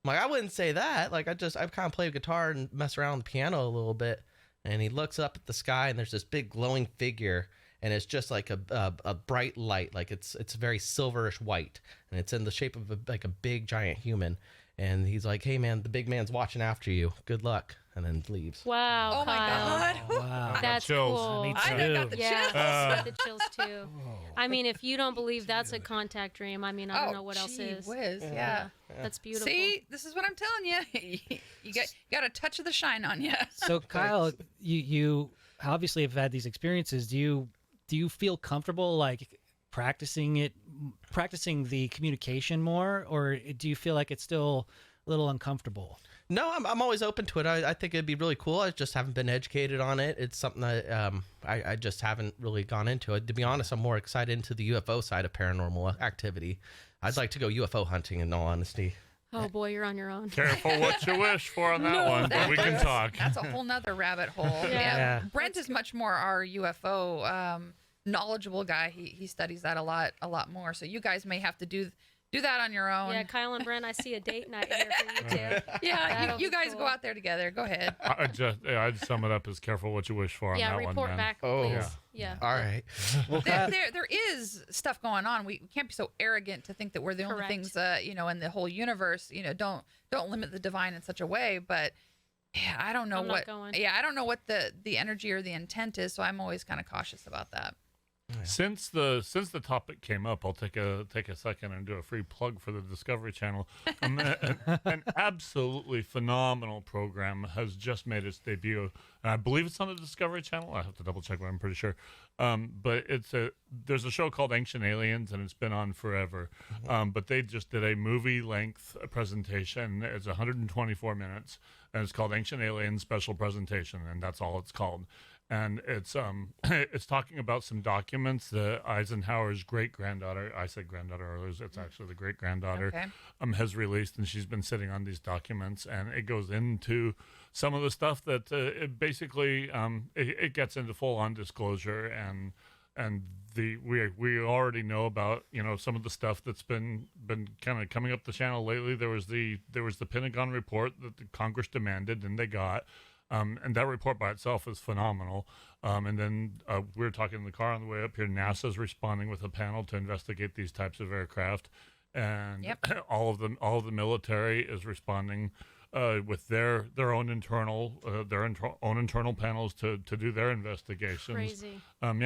I'm like, I wouldn't say that. Like, I've kind of played guitar and mess around on the piano a little bit. And he looks up at the sky, and there's this big glowing figure, and it's just like a bright light, like it's very silverish white, and it's in the shape of a big giant human. And he's like, "Hey man, the big man's watching after you. Good luck," and then leaves. Wow. Oh my Kyle. God. Wow. That's chills. cool. Me I too. got the Yeah, chills. I got the chills too. I mean, if you don't believe that's a contact dream, I mean, I don't know what else gee is. whiz, yeah. That's beautiful. See, this is what I'm telling you. you got a touch of the shine on you. So Kyle, you obviously have had these experiences. Do you feel comfortable like practicing the communication more, or do you feel like it's still a little uncomfortable? No, I'm always open to it. I think it'd be really cool. I just haven't been educated on it. It's something that I just haven't really gone into it. To be honest, I'm more excited into the UFO side of paranormal activity. I'd like to go UFO hunting, in all honesty. Oh boy, you're on your own. Careful what you wish for on that one, but we can talk. That's a whole nother rabbit hole. Yeah. Brent is much more our UFO knowledgeable guy. He studies that a lot more. So you guys may have to do that on your own. Yeah, Kyle and Brent, I see a date night here for you too. Yeah, That'll you be guys cool. go out there together. Go ahead. I'd sum it up as careful what you wish for on Yeah, that one. report man. back, Oh. please. Yeah. Yeah. All right. Well, Kyle, There is stuff going on. We can't be so arrogant to think that we're the only Correct. things, in the whole universe. Don't limit the divine in such a way. But yeah, I don't know I'm not what. going. Yeah, I don't know what the energy or the intent is. So I'm always kind of cautious about that. Since the topic came up, I'll take a second and do a free plug for the Discovery Channel. An absolutely phenomenal program has just made its debut. And I believe it's on the Discovery Channel. I have to double check, but I'm pretty sure. But there's a show called Ancient Aliens, and it's been on forever. But they just did a movie length presentation. It's 124 minutes, and it's called Ancient Aliens Special Presentation, and that's all it's called. And it's it's talking about some documents that Eisenhower's great-granddaughter, I said granddaughter earlier, it's actually the great-granddaughter, Okay. has released, and she's been sitting on these documents, and it goes into some of the stuff that it basically it gets into full-on disclosure, and we already know about some of the stuff that's been kind of coming up the channel lately. There was the Pentagon report that the Congress demanded, and they got. And that report by itself is phenomenal. And then we were talking in the car on the way up here. NASA's responding with a panel to investigate these types of aircraft, and all of the military is responding with their own internal panels to do their investigations. Crazy. I don't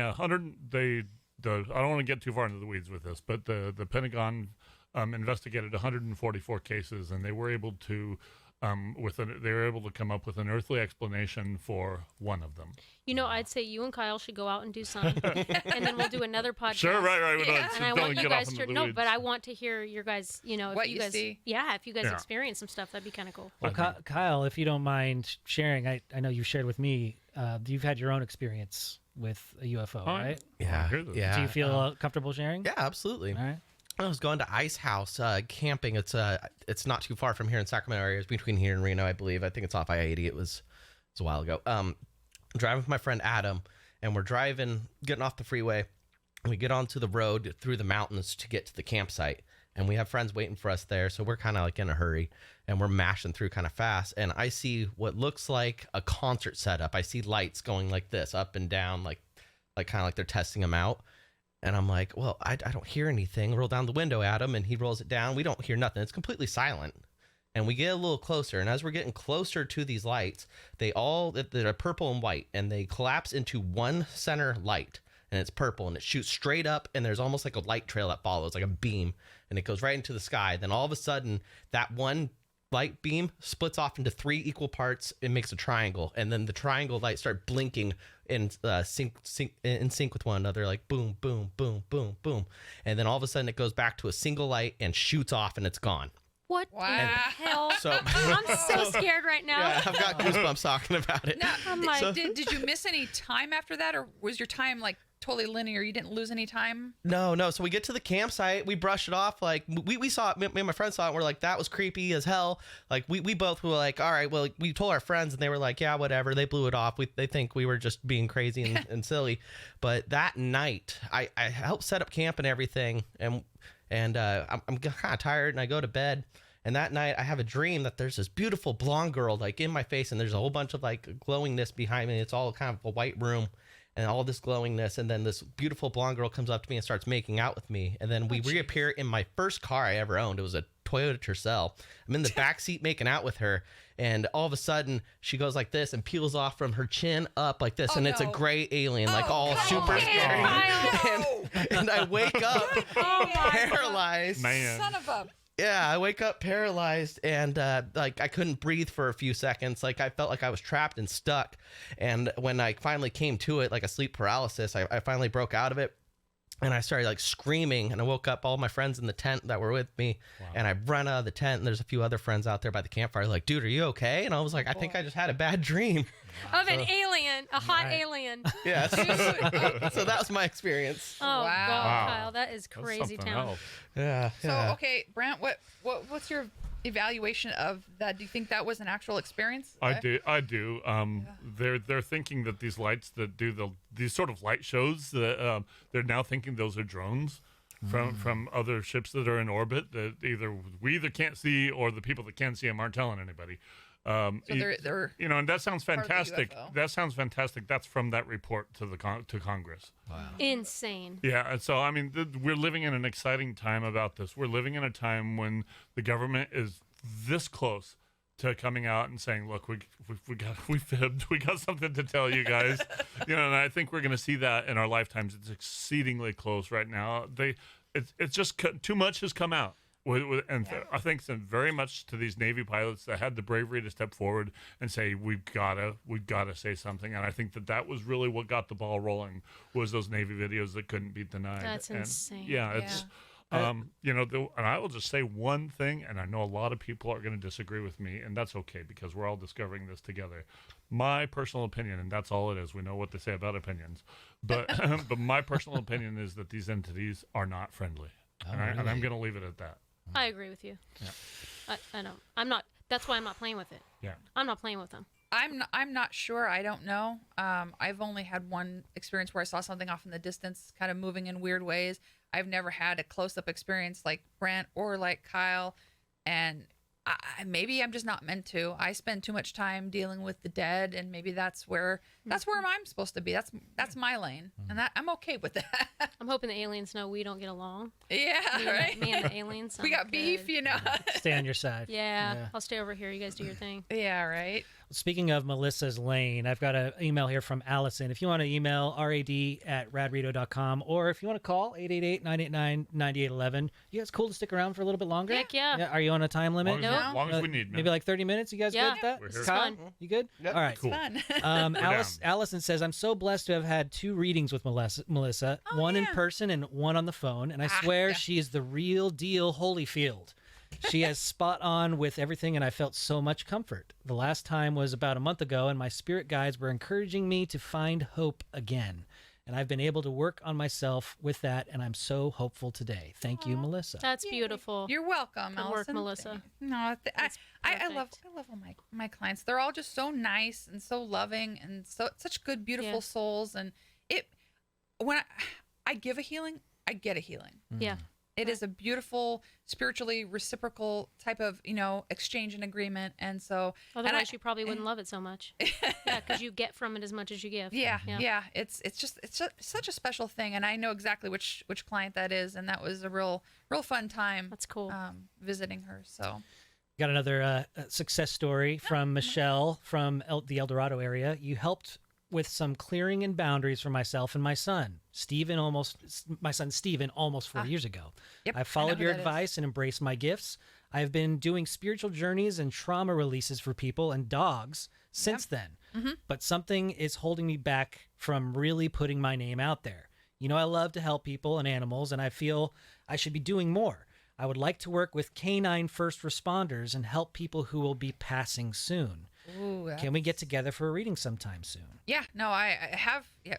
want to get too far into the weeds with this, but the Pentagon investigated 144 cases, and they were able to come up with an earthly explanation for one of them. I'd say you and Kyle should go out and do some, and then we'll do another podcast. Sure, right. And I want you guys to but I want to hear your guys. What you see. Yeah, if you guys experience some stuff, that'd be kind of cool. Well, Kyle, if you don't mind sharing, I know you shared with me. You've had your own experience with a UFO, right? Yeah. Do you feel comfortable sharing? Yeah, absolutely. All right. I was going to Ice House camping. It's not too far from here in Sacramento area. It's between here and Reno, I believe. I think it's off I-80. It was a while ago. Driving with my friend Adam, and we're getting off the freeway. We get onto the road through the mountains to get to the campsite, and we have friends waiting for us there. So we're kind of like in a hurry, and we're mashing through kind of fast. And I see what looks like a concert setup. I see lights going like this, up and down, like kind of like they're testing them out. And I'm like, well, I don't hear anything. Roll down the window, Adam, and he rolls it down. We don't hear nothing. It's completely silent. And we get a little closer. And as we're getting closer to they're purple and white, and they collapse into one center light. And it's purple, and it shoots straight up, and there's almost like a light trail that follows, like a beam. And it goes right into the sky. Then all of a sudden, that one light beam splits off into 3 equal parts. It makes a triangle, and then the triangle lights start blinking in sync with one another, like boom, boom, boom, boom, boom, and then all of a sudden it goes back to a single light and shoots off, and it's gone. What Wow. the hell? So I'm so scared right now. yeah, I've got goosebumps talking about it. Now, I'm like, did you miss any time after that, or was your time like totally linear? You didn't lose any time? No. So we get to the campsite, we brush it off. Like we saw it, me and my friends saw it, and we're like, that was creepy as hell. Like we both were like, all right, well, we told our friends, and they were like, yeah, whatever. They blew it off. They think we were just being crazy and silly. But that night, I helped set up camp and everything, and I'm kind of tired, and I go to bed. And that night, I have a dream that there's this beautiful blonde girl like in my face, and there's a whole bunch of like glowingness behind me. It's all kind of a white room, and all this glowingness. And then this beautiful blonde girl comes up to me and starts making out with me. And then we reappear in my first car I ever owned. It was a Toyota Tercel. I'm in the back seat making out with her, and all of a sudden she goes like this and peels off from her chin up like this, and it's a gray alien, like all super scary. And I wake up paralyzed. Man. Son of a... Yeah, I wake up paralyzed, and like I couldn't breathe for a few seconds. Like I felt like I was trapped and stuck. And when I finally came to it, like a sleep paralysis, I finally broke out of it. And I started like screaming, and I woke up all my friends in the tent that were with me. Wow. And I run out of the tent, and there's a few other friends out there by the campfire like, dude, are you okay? And I was like, I think I just had a bad dream. Of an alien, a hot alien. Yeah. So that was my experience. Oh, Wow. God, Kyle, that is crazy That's town. else. Yeah. So, okay, Brent, what's your evaluation of that? Do you think that was an actual experience? I do. They're thinking that these lights that do these sort of light shows, that they're now thinking those are drones from other ships that are in orbit that we either can't see, or the people that can see them aren't telling anybody. So they're and that sounds part of the fantastic. UFO. That sounds fantastic. That's from that report to Congress. Wow. Insane. Yeah, and so I mean, we're living in an exciting time about this. We're living in a time when the government is this close to coming out and saying, "Look, we fibbed. We got something to tell you guys." And I think we're going to see that in our lifetimes. It's exceedingly close right now. It's just too much has come out. I think it's very much to these Navy pilots that had the bravery to step forward and say, we've got to say something. And I think that was really what got the ball rolling, was those Navy videos that couldn't be denied. That's insane. Yeah, it's and I will just say one thing, and I know a lot of people are going to disagree with me, and that's okay, because we're all discovering this together. My personal opinion, and that's all it is. We know what they say about opinions, but but my personal opinion is that these entities are not friendly, and I'm going to leave it at that. I agree with you. Yeah. I know. I'm not. That's why I'm not playing with it. Yeah. I'm not playing with them. I'm not sure. I don't know. I've only had one experience where I saw something off in the distance, kind of moving in weird ways. I've never had a close-up experience like Brent or like Kyle, and maybe I'm just not meant to. I spend too much time dealing with the dead, and maybe that's where I'm supposed to be. That's my lane, and that I'm okay with that. I'm hoping the aliens know we don't get along. Yeah, right. Me and the aliens. We got I'm beef, good. Stay on your side. Yeah, I'll stay over here. You guys do your thing. Yeah, right. Speaking of Melissa's lane, I've got an email here from Allison. If you want to email rad@radredo.com, or if you want to call 888-989-9811. You guys cool to stick around for a little bit longer? Heck yeah. Are you on a time limit? As long as we need, man. Maybe like 30 minutes? You guys Yeah. good with that? We're here. Kyle, Fun. you good? Yep. All right. Cool. Fun. Allison says, I'm so blessed to have had 2 readings with Melissa, one in person and one on the phone. And I swear yeah. she is the real deal Holyfield. She has spot on with everything, and I felt so much comfort. The last time was about a month ago, and my spirit guides were encouraging me to find hope again. And I've been able to work on myself with that, and I'm so hopeful today. Thank you, Melissa. That's beautiful. You're welcome, Good work, Allison. Melissa. No, That's I love perfect. all my clients. They're all just so nice and so loving and such good, beautiful Yeah. souls. And when I give a healing, I get a healing. Yeah. It is a beautiful, spiritually reciprocal type of, exchange and agreement. And so, Otherwise, you probably wouldn't love it so much. Yeah, because you get from it as much as you give. yeah. It's such a special thing. And I know exactly which client that is. And that was a real fun time. That's cool. Visiting her. So Got another success story from Michelle from the El Dorado area. You helped with some clearing and boundaries for myself and my son, my son Steven, almost 4 years ago. Yep, I followed who your that is. advice and embraced my gifts. I have been doing spiritual journeys and trauma releases for people and dogs since then. But something is holding me back from really putting my name out there. I love to help people and animals, and I feel I should be doing more. I would like to work with canine first responders and help people who will be passing soon. ooh, Can we get together for a reading sometime soon? yeah, no, I have. Yeah,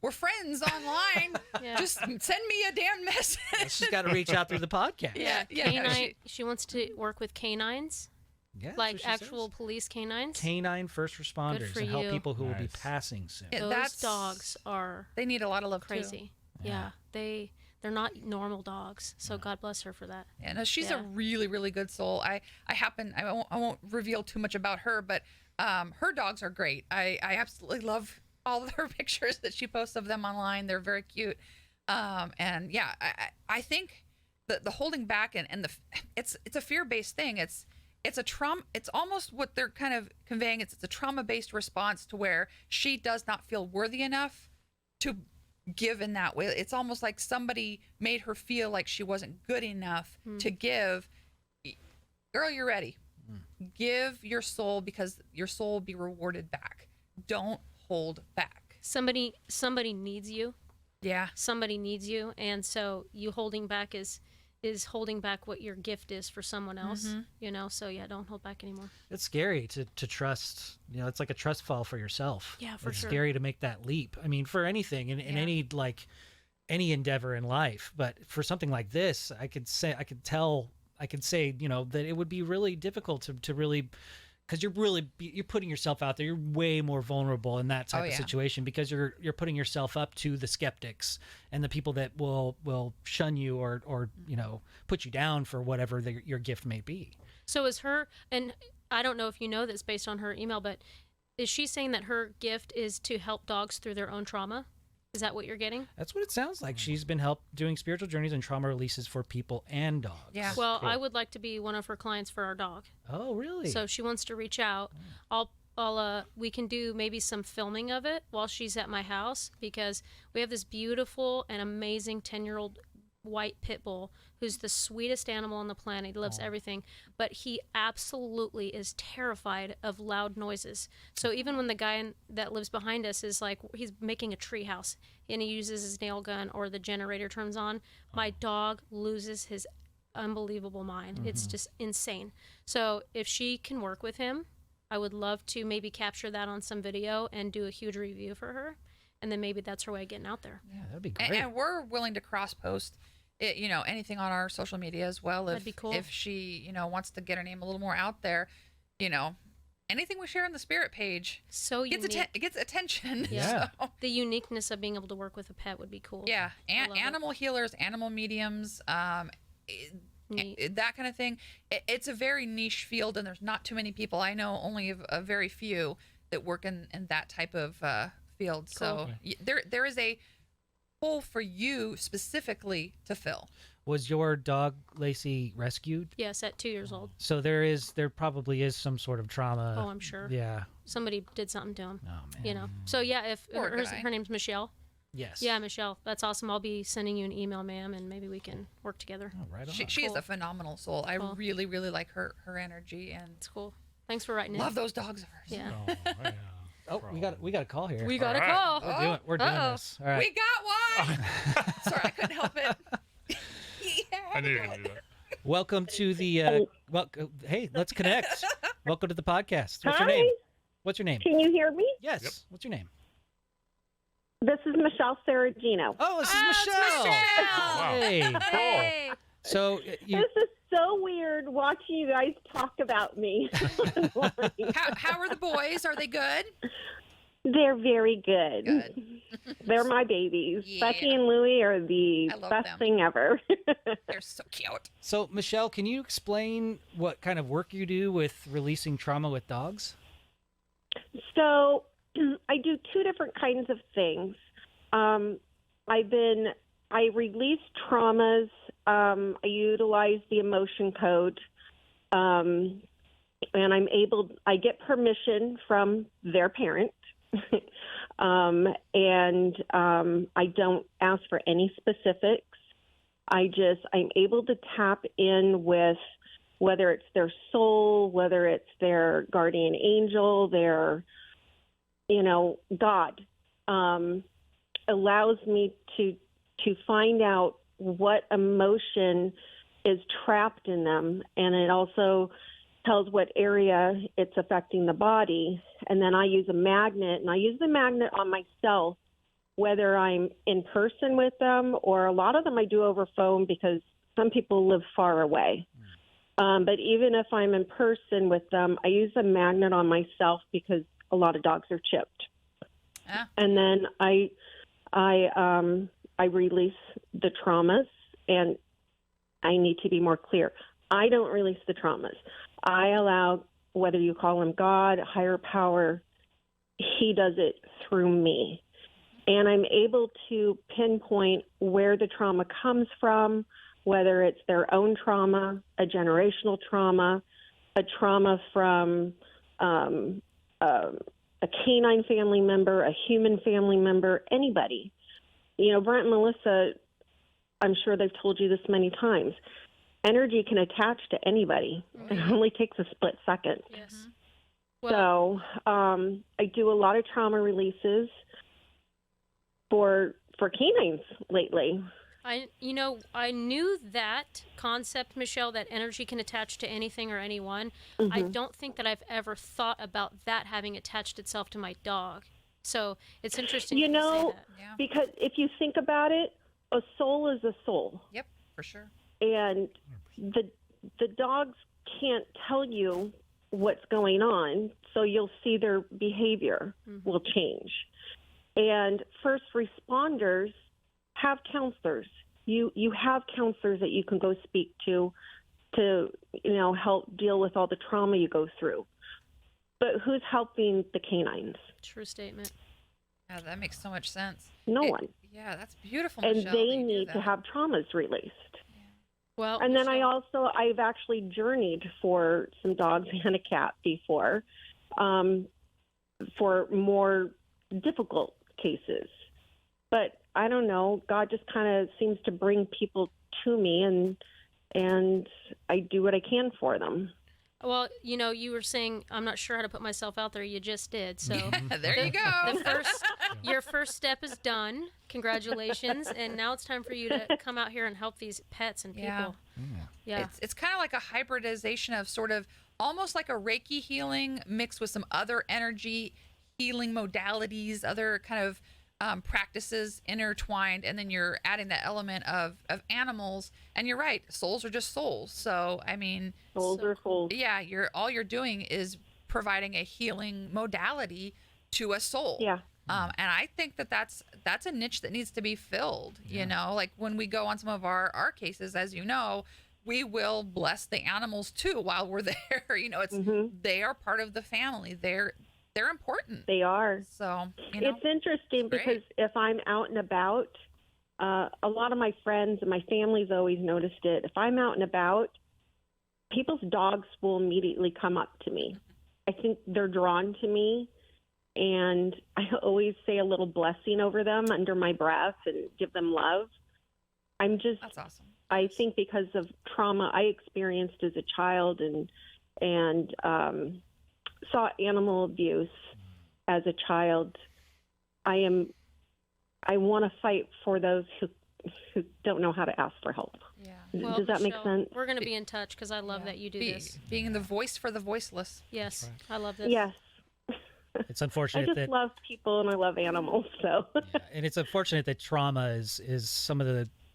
we're friends online. Yeah. Just send me a damn message. She's got to reach out through the podcast. Yeah, no, Canine. She wants to work with canines, Yeah, that's like what she actual says. police canines. Canine first responders for and help you. people who will be Nice. passing soon. Yeah, Those that's- dogs are they need a lot of love crazy. too. Yeah, they're not normal dogs. So God bless her for that. Yeah, no, she's a Yeah. really, really good soul. I won't reveal too much about her, but her dogs are great. I absolutely love all of her pictures that she posts of them online. They're very cute. And yeah, I think the holding back and it's a fear-based thing. It's a trauma. It's almost what they're kind of conveying. It's a trauma-based response to where she does not feel worthy enough to give in that way. It's almost like somebody made her feel like she wasn't good enough to give. Girl, you're ready. Give your soul, because your soul will be rewarded back. Don't hold back. Somebody needs you. Yeah. Somebody needs you, and so you holding back is holding back what your gift is for someone else. So yeah, don't hold back anymore. It's scary to trust. It's like a trust fall for yourself. Yeah, for it's sure. scary to make that leap. I mean, for anything in any endeavor in life, but for something like this, I could say, that it would be really difficult to really, because you're putting yourself out there. You're way more vulnerable in that type of yeah. situation, because you're putting yourself up to the skeptics and the people that will shun you or put you down for whatever your gift may be. So is her, and I don't know if you know this based on her email, but is she saying that her gift is to help dogs through their own trauma? Is that what you're getting? That's what it sounds like. She's been doing spiritual journeys and trauma releases for people and dogs. Yeah. Well, Cool. I would like to be one of her clients for our dog. Oh, really? So if she wants to reach out, we can do maybe some filming of it while she's at my house, because we have this beautiful and amazing 10-year-old white pit bull who's the sweetest animal on the planet. He loves everything, but he absolutely is terrified of loud noises. So even when the guy that lives behind us is like, he's making a tree house and he uses his nail gun or the generator turns on, my dog loses his unbelievable mind. It's just insane. So if she can work with him, I would love to maybe capture that on some video and do a huge review for her. And then maybe that's her way of getting out there. Yeah, that'd be great. And we're willing to cross post it, anything on our social media as well. That'd be cool. If she, wants to get her name a little more out there, anything we share on the Spirit page So unique. gets attention. Yeah. So, The uniqueness of being able to work with a pet would be cool. yeah. I love it. Animal healers, animal mediums, Neat. that kind of thing. It's a very niche field, and there's not too many people. I know only a very few that work in that type of field. So there is a hole for you specifically to fill. Was your dog Lacey rescued? Yes, at 2 years old. So there probably is some sort of trauma. Oh, I'm sure. Yeah. Somebody did something to him. Oh man. You know. So yeah, if Poor guy. her name's Michelle. Yes. Yeah, Michelle. That's awesome. I'll be sending you an email, ma'am, and maybe we can work together. Oh, right on. She is Cool. a phenomenal soul. I Cool. really, really like her energy, and It's cool. Thanks for writing love it. those dogs of hers. Yeah. Oh, yeah. Oh, we got a call here. We got a All right. call. We're doing Uh-oh. this. All right. We got one. Sorry, I couldn't help it. Yeah, I knew you were going to do that. Welcome to the hey, let's connect. Welcome to the podcast. What's your Hi. name? What's your name? Can you hear me? Yes. Yep. What's your name? This is Michelle Saragino. Oh, this is it's Michelle. Michelle. Wow. Hey. Hey. So you This is so weird watching you guys talk about me. How are the boys? Are they good? They're very good. Good. They're my babies. Yeah. Becky and Louie are the I love best them. thing ever. They're so cute. So Michelle, can you explain what kind of work you do with releasing trauma with dogs? So I do two different kinds of things. I release traumas. I utilize the emotion code. And I get permission from their parent. I don't ask for any specifics. I'm able to tap in with whether it's their soul, whether it's their guardian angel, their, God, allows me to find out what emotion is trapped in them. And it also tells what area it's affecting the body. And then I use a magnet, and I use the magnet on myself, whether I'm in person with them, or a lot of them I do over phone because some people live far away. But even if I'm in person with them, I use a magnet on myself because a lot of dogs are chipped. Yeah. And then I release the traumas, and I need to be more clear. I don't release the traumas. I allow, whether you call him God, higher power, he does it through me. And I'm able to pinpoint where the trauma comes from, whether it's their own trauma, a generational trauma, a trauma from a canine family member, a human family member, anybody. Brent and Melissa, I'm sure they've told you this many times. Energy can attach to anybody. It only takes a split second. Yes. So I do a lot of trauma releases for canines lately. I knew that concept, Michelle, that energy can attach to anything or anyone. Mm-hmm. I don't think that I've ever thought about that having attached itself to my dog. So it's interesting that you say that. Yeah. Because if you think about it, a soul is a soul. Yep, for sure. And the dogs can't tell you what's going on, so you'll see their behavior will change. And first responders have counselors. You have counselors that you can go speak to help deal with all the trauma you go through. But who's helping the canines? True statement. Yeah, that makes so much sense. No one. Yeah, that's beautiful, And Michelle, they that you do need to that. have traumas released. Well, And then Michelle, I've actually journeyed for some dogs and a cat before, for more difficult cases. But I don't know, God just kind of seems to bring people to me, and I do what I can for them. Well, you were saying I'm not sure how to put myself out there. You just did. So There you go. your first step is done. Congratulations. And now it's time for you to come out here and help these pets and people. Yeah. It's kind of like a hybridization of sort of almost like a Reiki healing mixed with some other energy healing modalities, other kind of practices intertwined, and then you're adding that element of animals. And you're right, souls are just souls. So I mean, Souls are souls. yeah, all you're doing is providing a healing modality to a soul. Yeah. And I think that's a niche that needs to be filled. Like when we go on some of our cases, as you know, we will bless the animals too while we're there. You know, it's they are part of the family. They're important. They are. So, you know, It's interesting great. because if I'm out and about, a lot of my friends and my family's always noticed it. If I'm out and about, people's dogs will immediately come up to me. I think they're drawn to me, and I always say a little blessing over them under my breath and give them love. That's awesome. I think because of trauma I experienced as a child and saw animal abuse as a child, I want to fight for those who don't know how to ask for help. Yeah. Well, Does that make Michelle, sense? We're going to be in touch because I love that you do this. Being the voice for the voiceless. Yes, I love this. Yes. It's I unfortunate just that love people and I love animals. So yeah, and it's unfortunate that trauma is some of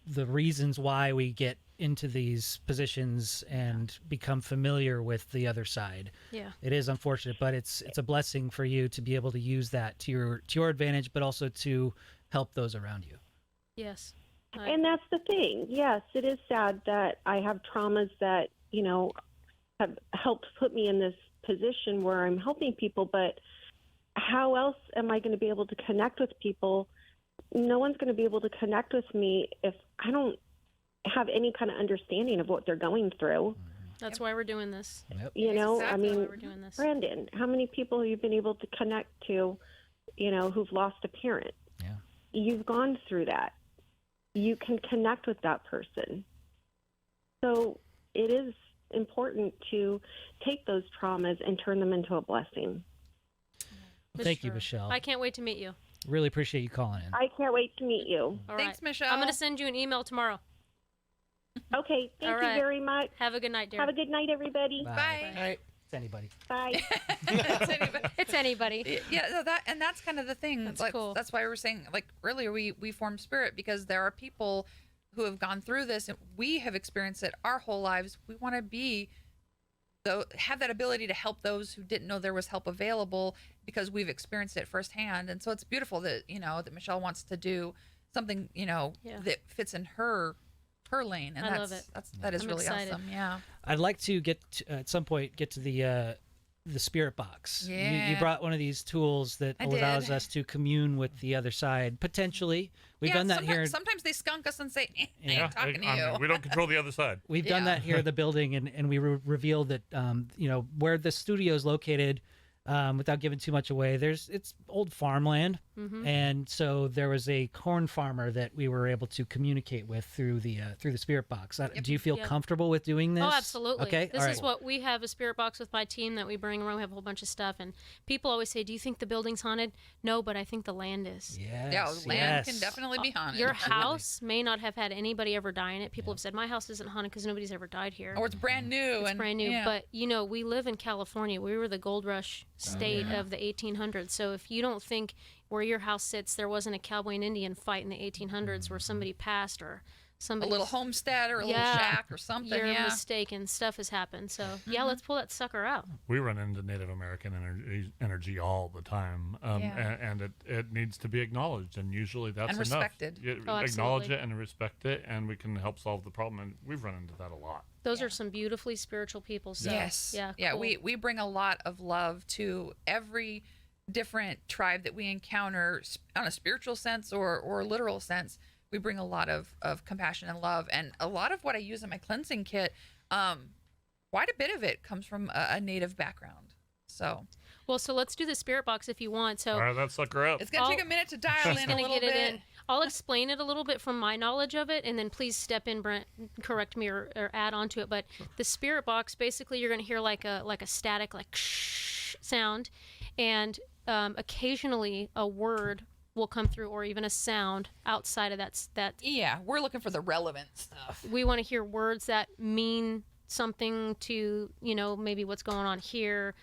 the reasons why we get into these positions and become familiar with the other side. Yeah. It is unfortunate, but it's a blessing for you to be able to use that to your advantage, but also to help those around you. Yes. and that's the thing. Yes, it is sad that I have traumas that, have helped put me in this position where I'm helping people, but how else am I going to be able to connect with people? No one's going to be able to connect with me if I don't have any kind of understanding of what they're going through. That's why we're doing this. Yep. Exactly I why mean, we're doing this. Brandon, how many people have you been able to connect to, who've lost a parent? Yeah. You've gone through that. You can connect with that person. So it is important to take those traumas and turn them into a blessing. Well, thank you, Sure. Michelle. I can't wait to meet you. Really appreciate you calling in. I can't wait to meet you. All Thanks, right. Michelle. I'm going to send you an email tomorrow. Okay, thank All you right. very much. Have a good night, dear. Have a good night, everybody. Bye. All right. It's anybody. Bye. It's anybody. Yeah, no, that's kind of the thing. That's Like, cool. That's why we were saying, like, earlier we formed Spirit because there are people who have gone through this and we have experienced it our whole lives. We want to have that ability to help those who didn't know there was help available because we've experienced it firsthand. And so it's beautiful that that Michelle wants to do something that fits in her lane. And I love it. That is I'm really excited. awesome. Yeah. I'd like to at some point get to the spirit box. You Yeah. brought one of these tools that I allows did. us to commune with the other side. Potentially, we've done that here. Sometimes they skunk us and say, I Yeah, ain't talking to you. I mean, we don't control the other side. We've done Yeah. that here at the building, and we revealed that where the studio is located. Without giving too much away, it's old farmland, and so there was a corn farmer that we were able to communicate with through the spirit box. Do you feel Yep. comfortable with doing this? Oh, absolutely. Okay, This all is right. what we have a spirit box with my team that we bring around. We have a whole bunch of stuff, and people always say, "Do you think the building's haunted?" No, but I think the land is. Yes, Yeah, land yes. can definitely be haunted. Your house may not have had anybody ever die in it. People have said my house isn't haunted because nobody's ever died here. Or it's brand new. It's and brand new. yeah. But we live in California. We were the gold rush state of the 1800s. So if you don't think where your house sits, there wasn't a cowboy and Indian fight in the 1800s where somebody passed or a somebody little homestead or a little Yeah. shack or something. you're Yeah. mistaken. Stuff has happened. So let's pull that sucker out. We run into Native American energy all the time, Yeah. and it needs to be acknowledged, and usually that's And enough. respected. Yeah, Oh, acknowledge absolutely. it and respect it, and we can help solve the problem. And we've run into that a lot. Those are some beautifully spiritual people. So, Yes. Yeah. Yeah. Cool. We bring a lot of love to every different tribe that we encounter on a spiritual sense or literal sense. We bring a lot of compassion and love, and a lot of what I use in my cleansing kit, quite a bit of it comes from a native background. So so let's do the spirit box if you want. So Fire that sucker up. it's gonna take a minute to dial She's in a gonna little get it bit. in. I'll explain it a little bit from my knowledge of it, and then please step in, Brent, correct me or add on to it. But the spirit box, basically, you're going to hear like a static, like sound, and occasionally a word will come through, or even a sound outside of that. Yeah, we're looking for the relevant stuff. We want to hear words that mean something to maybe what's going on here.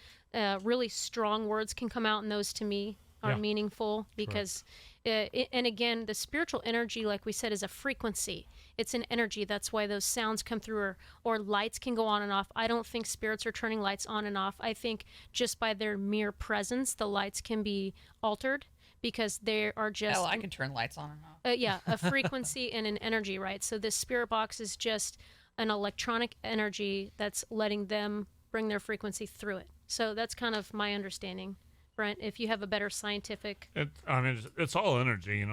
Really strong words can come out, and those to me are Yeah. meaningful because and again, the spiritual energy, like we said, is a frequency. It's an energy. That's why those sounds come through, or lights can go on and off. I don't think spirits are turning lights on and off. I think just by their mere presence, the lights can be altered because they are just Hell, I can turn lights on and off. a frequency and an energy, right? So this spirit box is just an electronic energy that's letting them bring their frequency through it. So that's kind of my understanding. Brent, if you have a better scientific. It's all energy,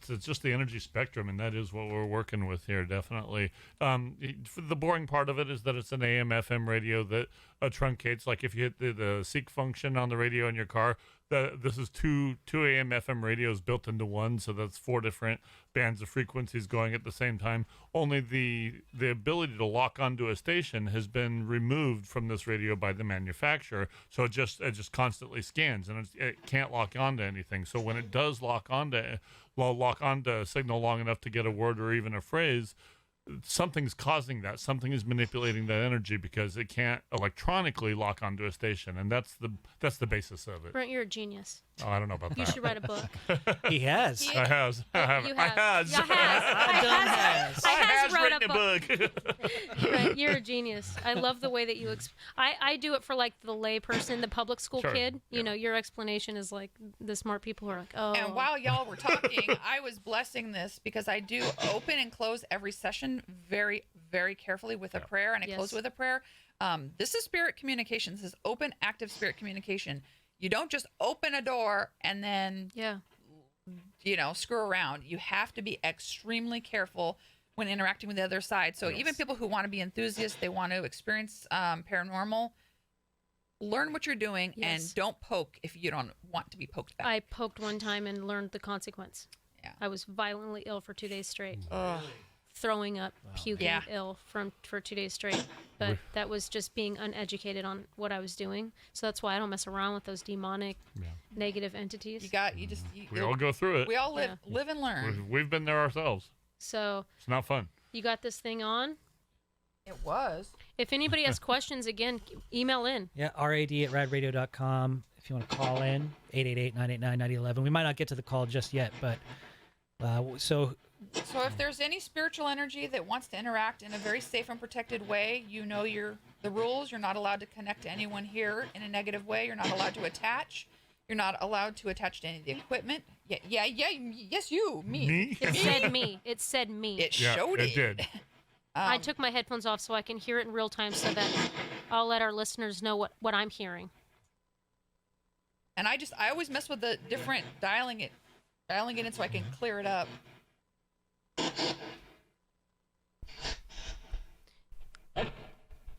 it's just the energy spectrum, and that is what we're working with here, definitely. The boring part of it is that it's an AM, FM radio that truncates. Like if you hit the seek function on the radio in your car, this is two AM, FM radios built into one, so that's 4 different bands of frequencies going at the same time. Only the ability to lock onto a station has been removed from this radio by the manufacturer, so it just constantly scans, and it can't lock onto anything. So when it does lock onto a signal long enough to get a word or even a phrase, something's causing that. Something is manipulating that energy because it can't electronically lock onto a station, and that's the basis of it. Brent, you're a genius. Oh, I don't know about You that. should write a book. He has. I has. I have. You I have. has. Yeah, has. I I has has wrote written a book. Brent, you're a genius. I love the way that you. I do it for like the lay person, the public school Sure, kid. You yeah. know, your explanation is like the smart people who are like, oh. And while y'all were talking, I was blessing this because I do open and close every session very, very carefully with a prayer, and I close Yes. with a prayer. This is spirit communication. This is open, active spirit communication. You don't just open a door and then, yeah. screw around. You have to be extremely careful when interacting with the other side. So even people who want to be enthusiasts, they want to experience paranormal, learn what you're doing Yes. and don't poke if you don't want to be poked back. I poked one time and learned the consequence. Yeah. I was violently ill for 2 days straight. Throwing up, puking, Yeah. ill for 2 days straight. But that was just being uneducated on what I was doing. So that's why I don't mess around with those demonic, negative entities. We all go through it. We all live and learn. We've been there ourselves. So It's not fun. you got this thing on. It was. If anybody has questions, again, email in. Yeah, rad@radradio.com. If you want to call in, 888-989-9011. We might not get to the call just yet, but So if there's any spiritual energy that wants to interact in a very safe and protected way, the rules. You're not allowed to connect to anyone here in a negative way. You're not allowed to attach. You're not allowed to attach to any of the equipment. Yes, you, me. It said me. It said me. It showed it did. I took my headphones off so I can hear it in real time so that I'll let our listeners know what I'm hearing. And I always mess with the different dialing it in so I can clear it up.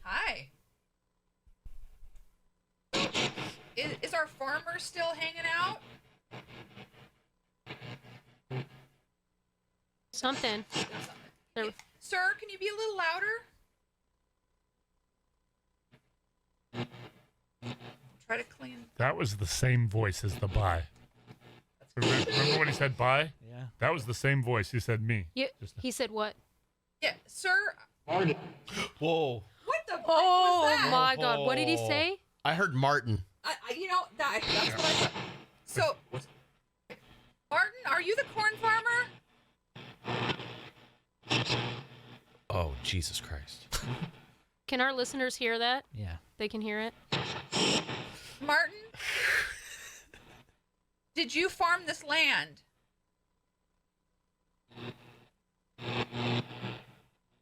Hi. Is our farmer still hanging out? Something. There- Sir, can you be a little louder? Try to clean. That was the same voice as the bye. Remember when he said bye? yeah. That was the same voice. He said me. He said what? Yeah, sir. Whoa. What the fuck Oh was that? my God! What did he say? I heard Martin. That's what I thought. So, Martin, are you the corn farmer? Oh, Jesus Christ. Can our listeners hear that? Yeah. They can hear it. Martin, did you farm this land?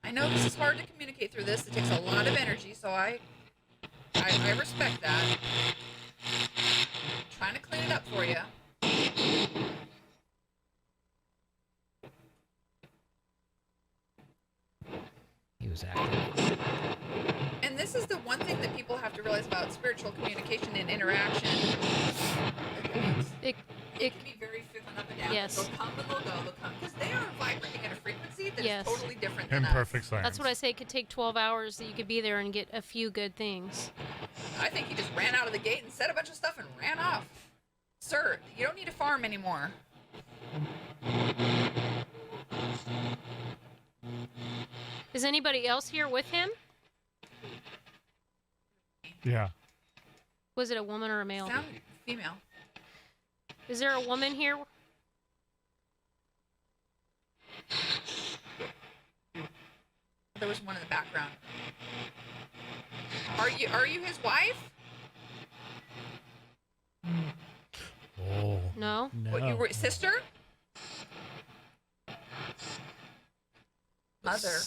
I know this is hard to communicate through this. It takes a lot of energy, so I respect that. Trying to clean it up for you. He was active. And this is the one thing that people have to realize about spiritual communication and interaction. It It can be very flippant up and down. Yes. They'll come and they'll go. They'll come because they are vibrating at a frequency that Yes. is totally different than us. Imperfect science. That's what I say. It could take 12 hours that you could be there and get a few good things. I think he just ran out of the gate and said a bunch of stuff and ran off. Sir, you don't need to farm anymore. Is anybody else here with him? Yeah. Was it a woman or a male? Sound female. Is there a woman here? There was one in the background. Are you his wife? Oh. No. No. What, you were sister? Mother.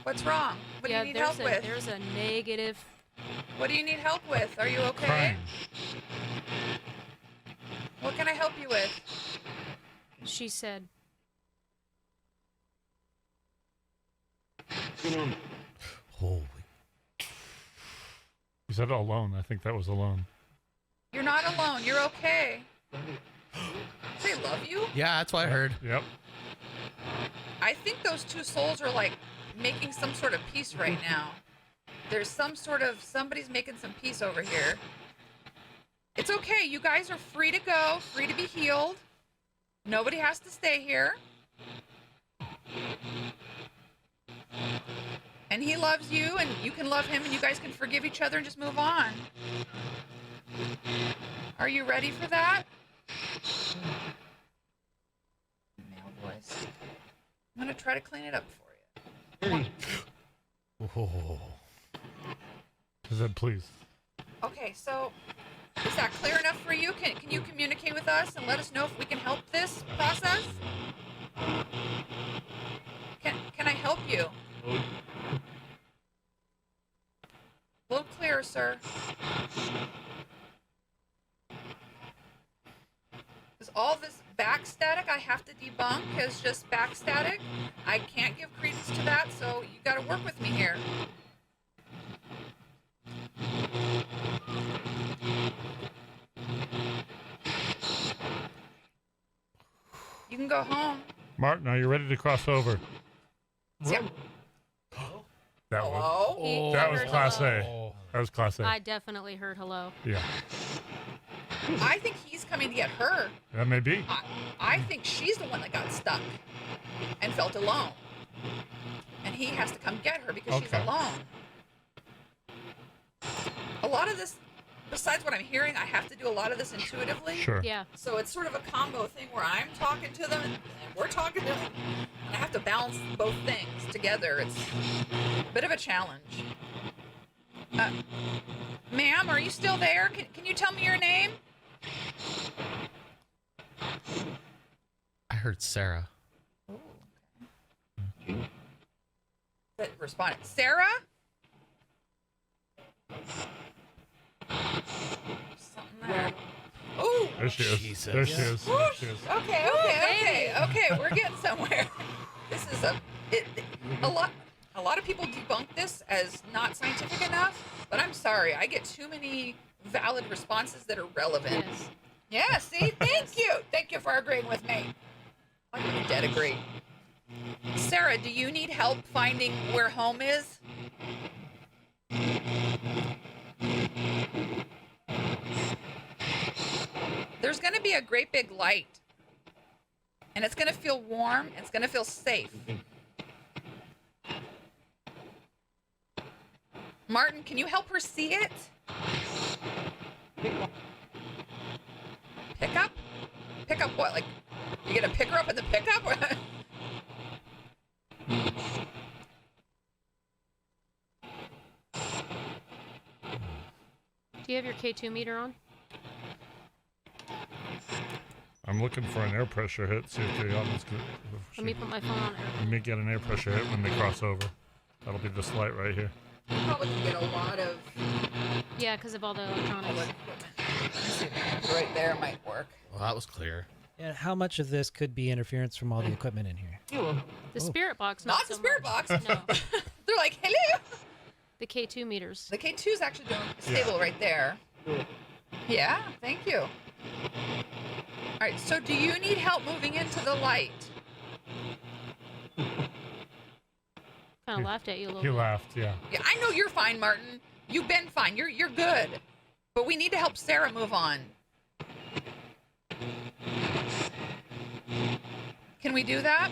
What's wrong? What do you need help with? There's a negative. What do you need help with? Are you okay? Crying. What can I help you with? She said, Holy. You said alone. I think that was alone. You're not alone. You're okay. They love you? Yeah, that's what I heard. Yep. I think those two souls are like making some sort of peace right now. There's somebody's making some peace over here. It's okay. You guys are free to go, free to be healed. Nobody has to stay here. And he loves you, and you can love him, and you guys can forgive each other and just move on. Are you ready for that? Male voice. I'm going to try to clean it up for you. Oh. She said, please. Okay, so is that clear enough for you? Can you communicate with us and let us know if we can help this process? Can I help you? A little clearer, sir. Is all this back static I have to debunk as just back static? I can't give credence to that, so you got to work with me here. You can go home. Martin, are you ready to cross over? Yeah. That one. Hello? That was heard class hello. A. That was class A. I definitely heard hello. Yeah. I think he's coming to get her. That may be. I think she's the one that got stuck and felt alone. And he has to come get her because she's Okay. alone. A lot of this, besides what I'm hearing, I have to do a lot of this intuitively. Sure. Yeah. So it's sort of a combo thing where I'm talking to them and we're talking to them. And I have to balance both things together. It's a bit of a challenge. Ma'am, are you still there? Can you tell me your name? I heard Sarah. That responded. Sarah? Something there. Ooh. There she is. Jesus. There she is. There she is. Okay. We're getting somewhere. This is a lot of people debunk this as not scientific enough, but I'm sorry. I get too many valid responses that are relevant. Yes. Yeah, see? Thank you for agreeing with me. I'm gonna dead agree. Sarah, do you need help finding where home is? There's going to be a great big light. And it's going to feel warm. It's going to feel safe. Martin, can you help her see it? Pick up? Pick up what? Like, you going to pick her up in the pickup? Do you have your K2 meter on? I'm looking for an air pressure hit. See if the audience can. Let me put my phone on We may get an air pressure hit when they cross over. That'll be this light right here. You probably can get a lot of Yeah, because of all the all electronics. the equipment. Let me see if I can- right there might work. Well, that was clear. And how much of this could be interference from all the equipment in here? The spirit box, Not the so spirit much. box. No, They're like, hello. the K2 meters. The K2 is actually doing stable right there. Yeah, thank you. All right, so do you need help moving into the light? Kind of laughed at you a little He bit. laughed, yeah. Yeah, I know you're fine, Martin. You've been fine. You're good. But we need to help Sarah move on. Can we do that?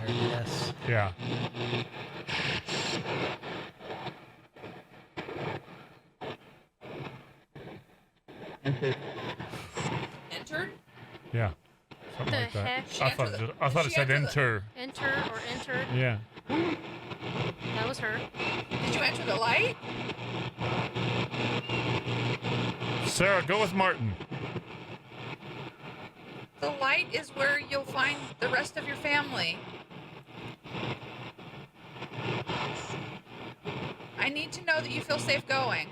Yes. Yeah. Entered? Yeah. Something The like that. heck? She I thought, entered I thought she it said enter enter. Enter or entered. Yeah. That was her. Did you enter the light? Sarah, go with Martin. The light is where you'll find the rest of your family. I need to know that you feel safe going.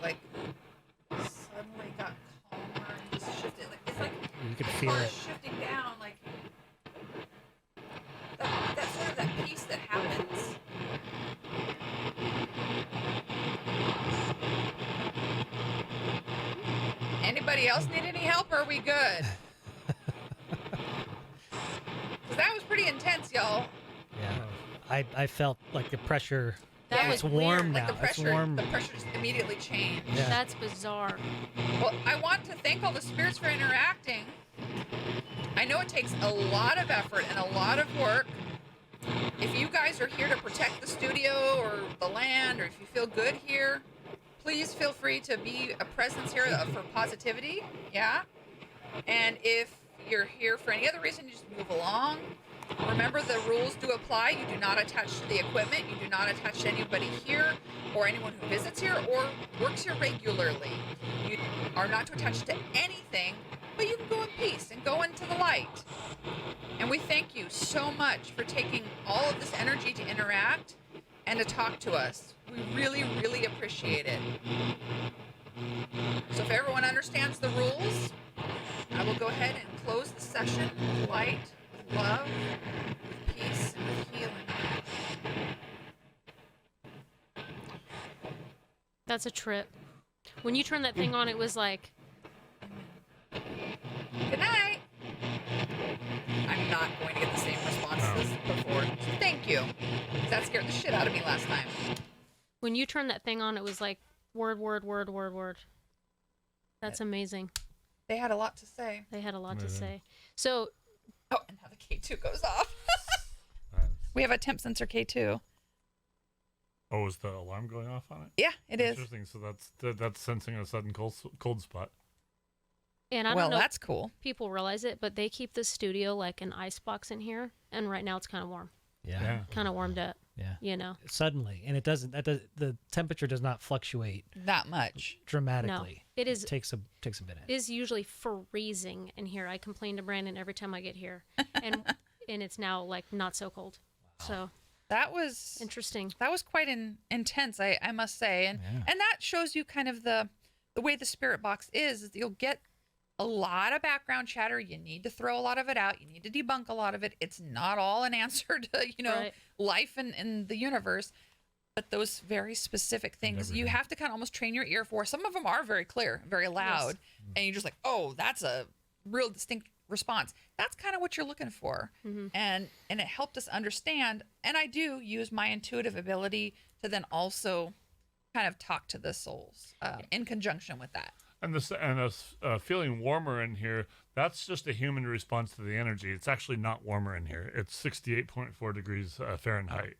Like, suddenly got calmer and just shifted. Like, it's like You could feel car it. shifting down. Like, that's sort of that peace that happens. Anybody else need any help, or are we good? 'Cause that was pretty intense, y'all. Yeah. I felt like the pressure. That Yeah, was It's warm Like now. the pressure, It's warm. the pressure just immediately changed. Yeah. That's bizarre. Well, I want to thank all the spirits for interacting. I know it takes a lot of effort and a lot of work. If you guys are here to protect the studio or the land, or if you feel good here, please feel free to be a presence here for positivity. Yeah. And if you're here for any other reason, you just move along. Remember, the rules do apply. You do not attach to the equipment. You do not attach to anybody here or anyone who visits here or works here regularly. You are not to attach to anything, but you can go in peace and go into the light. And we thank you so much for taking all of this energy to interact and to talk to us. We really, really appreciate it. So if everyone understands the rules, I will go ahead and close the session with light, with love, with peace, and with healing. That's a trip. When you turned that thing on, it was like, Good night. I'm not going to get the same response as before. So thank you. That scared the shit out of me last time. when you turned that thing on, it was like word, word, word, word, word. That's amazing. They had a lot to say. They had a lot to say. So, Oh, and now the K2 goes off. Nice. We have a temp sensor K2. Oh, is the alarm going off on it? Yeah, it is. Interesting. So that's sensing a sudden cold spot. and I Well, don't know if that's cool. people realize it, but they keep the studio like an icebox in here, and right now it's kind of warm, Yeah. kind of warmed up. Yeah. You know, Suddenly, and it doesn't. The temperature does not fluctuate Not much. dramatically. it is. Takes a minute. It is usually freezing in here. I complain to Brandon every time I get here, and it's now like not so cold. So That was interesting. that was quite intense, I must say, and that shows you kind of the way the spirit box is you'll get a lot of background chatter. You need to throw a lot of it out. You need to debunk a lot of it. It's not all an answer to Right. life in the universe, but those very specific things you have to kind of almost train your ear for. Some of them are very clear, very loud, and you're just like, oh, that's a real distinct response. That's kind of what you're looking for. And it helped us understand, and I do use my intuitive ability to then also kind of talk to the souls in conjunction with that. And us feeling warmer in here, that's just a human response to the energy. It's actually not warmer in here. It's 68.4 degrees Fahrenheit.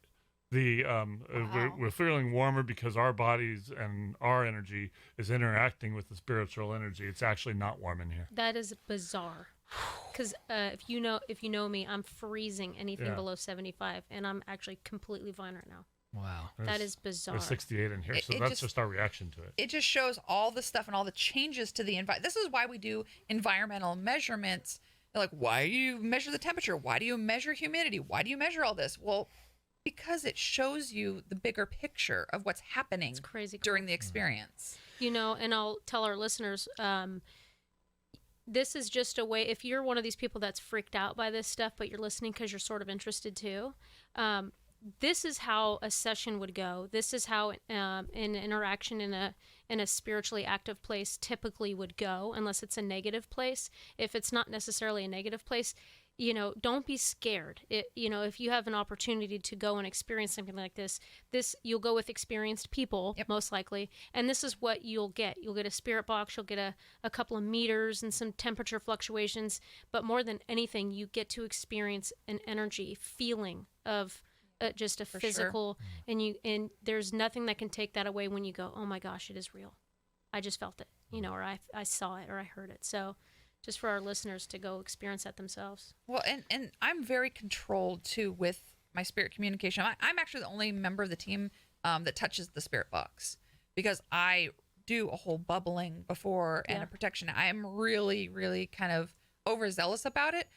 We're feeling warmer because our bodies and our energy is interacting with the spiritual energy. It's actually not warm in here. That is bizarre. Because if you know me, I'm freezing anything below 75, and I'm actually completely fine right now. Wow. That is bizarre. There's 68 in here, so It that's just- just our reaction to it. It just shows all the stuff and all the changes to the environment. This is why we do environmental measurements. They're like, why do you measure the temperature? Why do you measure humidity? Why do you measure all this? Well, because it shows you the bigger picture of what's happening It's crazy cool. during the experience. You know, and I'll tell our listeners, this is just a way, if you're one of these people that's freaked out by this stuff, but you're listening because you're sort of interested too, this is how a session would go. This is how an interaction in a spiritually active place typically would go, unless it's a negative place. If it's not necessarily a negative place, don't be scared. If you have an opportunity to go and experience something like this, you'll go with experienced people, most likely, and this is what you'll get. You'll get a spirit box, you'll get a couple of meters and some temperature fluctuations, but more than anything, you get to experience an energy feeling of just a physical, and there's nothing that can take that away when you go, oh my gosh, it is real. I just felt it, or I saw it or I heard it. So just for our listeners to go experience that themselves. Well, and I'm very controlled too with my spirit communication. I'm actually the only member of the team that touches the spirit box, because I do a whole bubbling before and a protection. I am really, really kind of overzealous about it.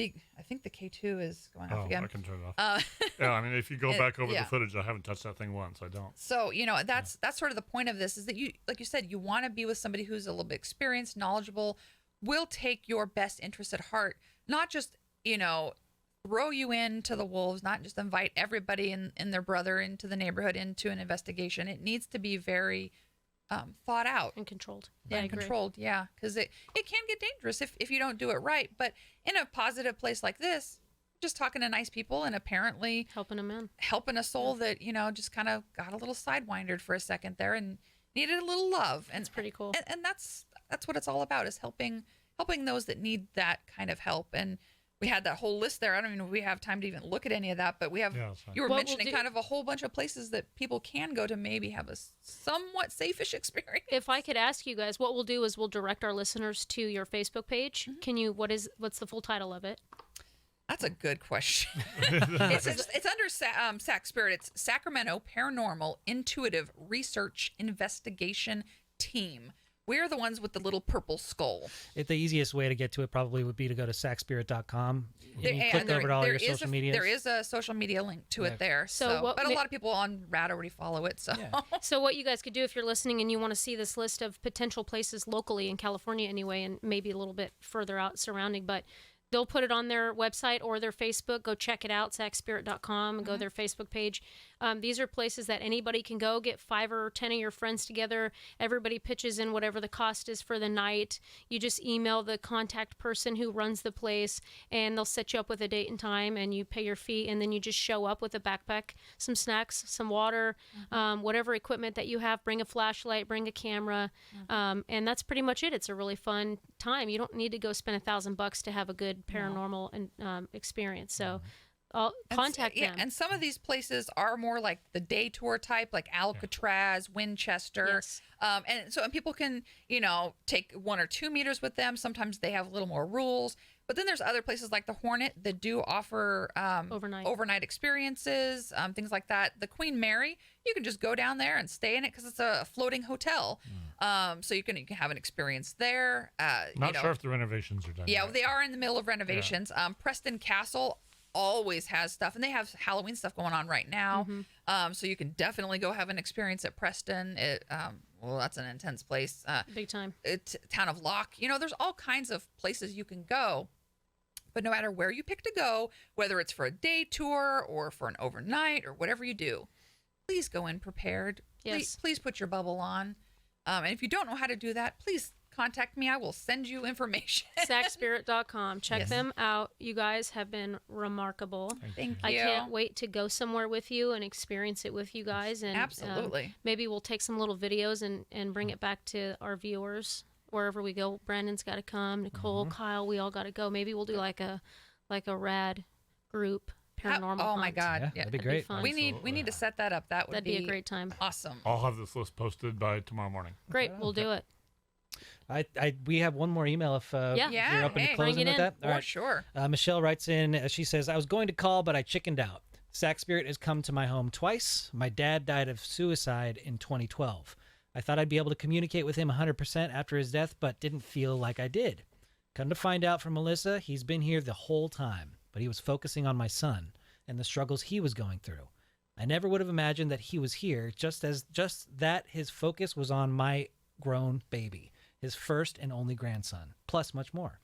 I think the K2 is going off again. I can turn it off. Yeah, I mean, if you go back over the footage, I haven't touched that thing once. I don't. So, that's sort of the point of this, is that you, like you said, you want to be with somebody who's a little bit experienced, knowledgeable, will take your best interests at heart, not just, throw you into the wolves, not just invite everybody and their brother into the neighborhood into an investigation. It needs to be very thought out And controlled. and controlled, because it can get dangerous if you don't do it right. But in a positive place like this, just talking to nice people and apparently Helping them in. helping a soul that just kind of got a little sidewindered for a second there and needed a little love. And It's pretty cool. and that's what it's all about, is helping those that need that kind of help. And we had that whole list there. I don't even know if we have time to even look at any of that, but we have, that's fine. you were What we'll mentioning do- kind of a whole bunch of places that people can go to maybe have a somewhat safe-ish experience. If I could ask you guys, what we'll do is we'll direct our listeners to your Facebook page. Can you, what's the full title of it? That's a good question. it's under Sac Spirit. It's Sacramento Paranormal Intuitive Research Investigation Team. We're the ones with the little purple skull. The easiest way to get to it probably would be to go to sacspirit.com. You can click over to all your social media. There is a social media link to it there. So what but a ma- lot of people on Rad already follow it. So So what you guys could do if you're listening and you want to see this list of potential places locally in California anyway, and maybe a little bit further out surrounding, but they'll put it on their website or their Facebook. Go check it out, sacspirit.com, and go to their Facebook page. These are places that anybody can go. Get 5 or 10 of your friends together. Everybody pitches in whatever the cost is for the night. You just email the contact person who runs the place, and they'll set you up with a date and time, and you pay your fee, and then you just show up with a backpack, some snacks, some water, whatever equipment that you have. Bring a flashlight, bring a camera, and that's pretty much it. It's a really fun time. You don't need to go spend $1,000 to have a good paranormal and experience. So I'll contact them. And some of these places are more like the day tour type, like Alcatraz, Winchester. Yes. And people can, take 1 or 2 meters with them. Sometimes they have a little more rules. But then there's other places like the Hornet that do offer overnight experiences, things like that. The Queen Mary, you can just go down there and stay in it because it's a floating hotel. So you can have an experience there. Not sure if the renovations are done. Yeah, yet. they are in the middle of renovations. Preston Castle always has stuff, and they have Halloween stuff going on right now. So you can definitely go have an experience at Preston. That's an intense place. Big time. It's town of Lock. There's all kinds of places you can go. But no matter where you pick to go, whether it's for a day tour or for an overnight or whatever you do, please go in prepared. Yes. Please put your bubble on. And if you don't know how to do that, please contact me. I will send you information. Sacspirit.com. Check Yes. them out. You guys have been remarkable. Thank you. I can't wait to go somewhere with you and experience it with you guys. And Absolutely. maybe we'll take some little videos and bring it back to our viewers wherever we go. Brandon's got to come. Nicole, Kyle, we all got to go. Maybe we'll do like a rad group paranormal. Oh my hunt. God. Yeah, Yeah. that'd be That'd be great. fun. We need to set that up. That would That'd be a great time. Awesome. I'll have this list posted by tomorrow morning. Great. We'll do it. We have one more email if Yeah. Yeah, you're open hey, to closing bring it with in. that. All For right. sure. Michelle writes in, she says, I was going to call, but I chickened out. Sac Spirit has come to my home twice. My dad died of suicide in 2012. I thought I'd be able to communicate with him 100% after his death, but didn't feel like I did. Come to find out from Melissa, he's been here the whole time, but he was focusing on my son and the struggles he was going through. I never would have imagined that he was here, just that his focus was on my grown baby, his first and only grandson, plus much more.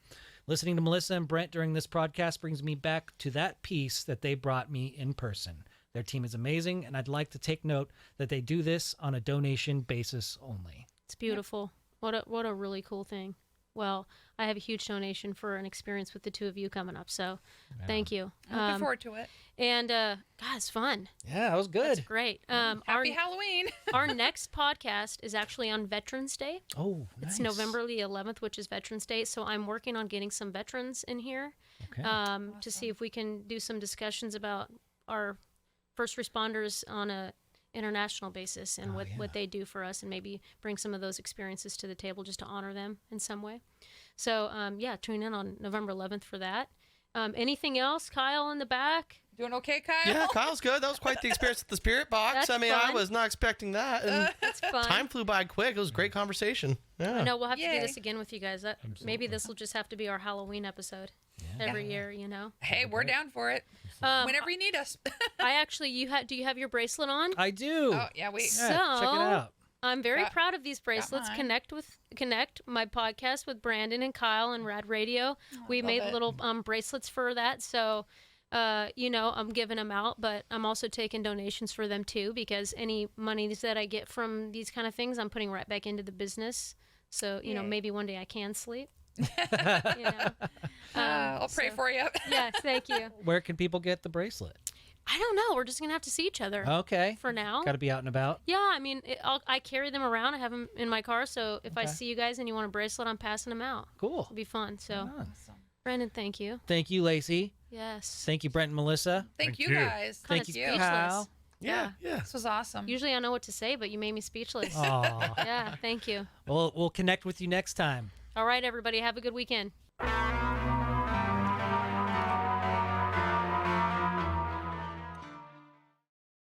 Listening to Melissa and Brent during this podcast brings me back to that piece that they brought me in person. Their team is amazing, and I'd like to take note that they do this on a donation basis only. It's beautiful. What a really cool thing. Well, I have a huge donation for an experience with the two of you coming up. So thank you. Looking forward to it. And God, it's fun. Yeah, that was good. It's great. Happy Halloween. Our next podcast is actually on Veterans Day. Oh, nice. It's November the 11th, which is Veterans Day. So I'm working on getting some veterans in here Okay. to see if we can do some discussions about our first responders on a international basis and what they do for us, and maybe bring some of those experiences to the table just to honor them in some way. So yeah, tune in on November 11th for that. Anything else, Kyle, in the back? Doing okay, Kyle? Yeah, Kyle's good. That was quite the experience at the Spirit Box. That's I mean, I fun. was not expecting that. And That's fun. time flew by quick. It was a great conversation. Yeah. I know we'll have to do Yay. this again with you guys. Maybe this will just have to be our Halloween episode every year. You know. Hey, we're down for it. Whenever you need us. I actually, do you have your bracelet on? I do. Oh, yeah, we. Yeah, check it So- out. I'm very Got- proud of these bracelets. mine. Connect my podcast with Brandon and Kyle and Rad Radio. We made it. little bracelets for that. So, I'm giving them out, but I'm also taking donations for them too, because any monies that I get from these kind of things, I'm putting right back into the business. So, Yay. maybe one day I can sleep. you know. I'll pray so- for you. Yes, thank you. Where can people get the bracelet? I don't know. We're just gonna have to see each other Okay. for now. Got to be out and about. Yeah, I mean, I carry them around. I have them in my car, so if I Okay. see you guys and you want a bracelet, I'm passing them out. Cool. It'll be fun. So, Ah. Brandon, thank you. Thank you, Lacey. Yes. Thank you, Brent and Melissa. Thank you you. guys. Kinda Thank you, speechless. Kyle. Yeah. This was awesome. Usually I know what to say, but you made me speechless. Aw. Yeah, thank you. We'll connect with you next time. All right, everybody, have a good weekend.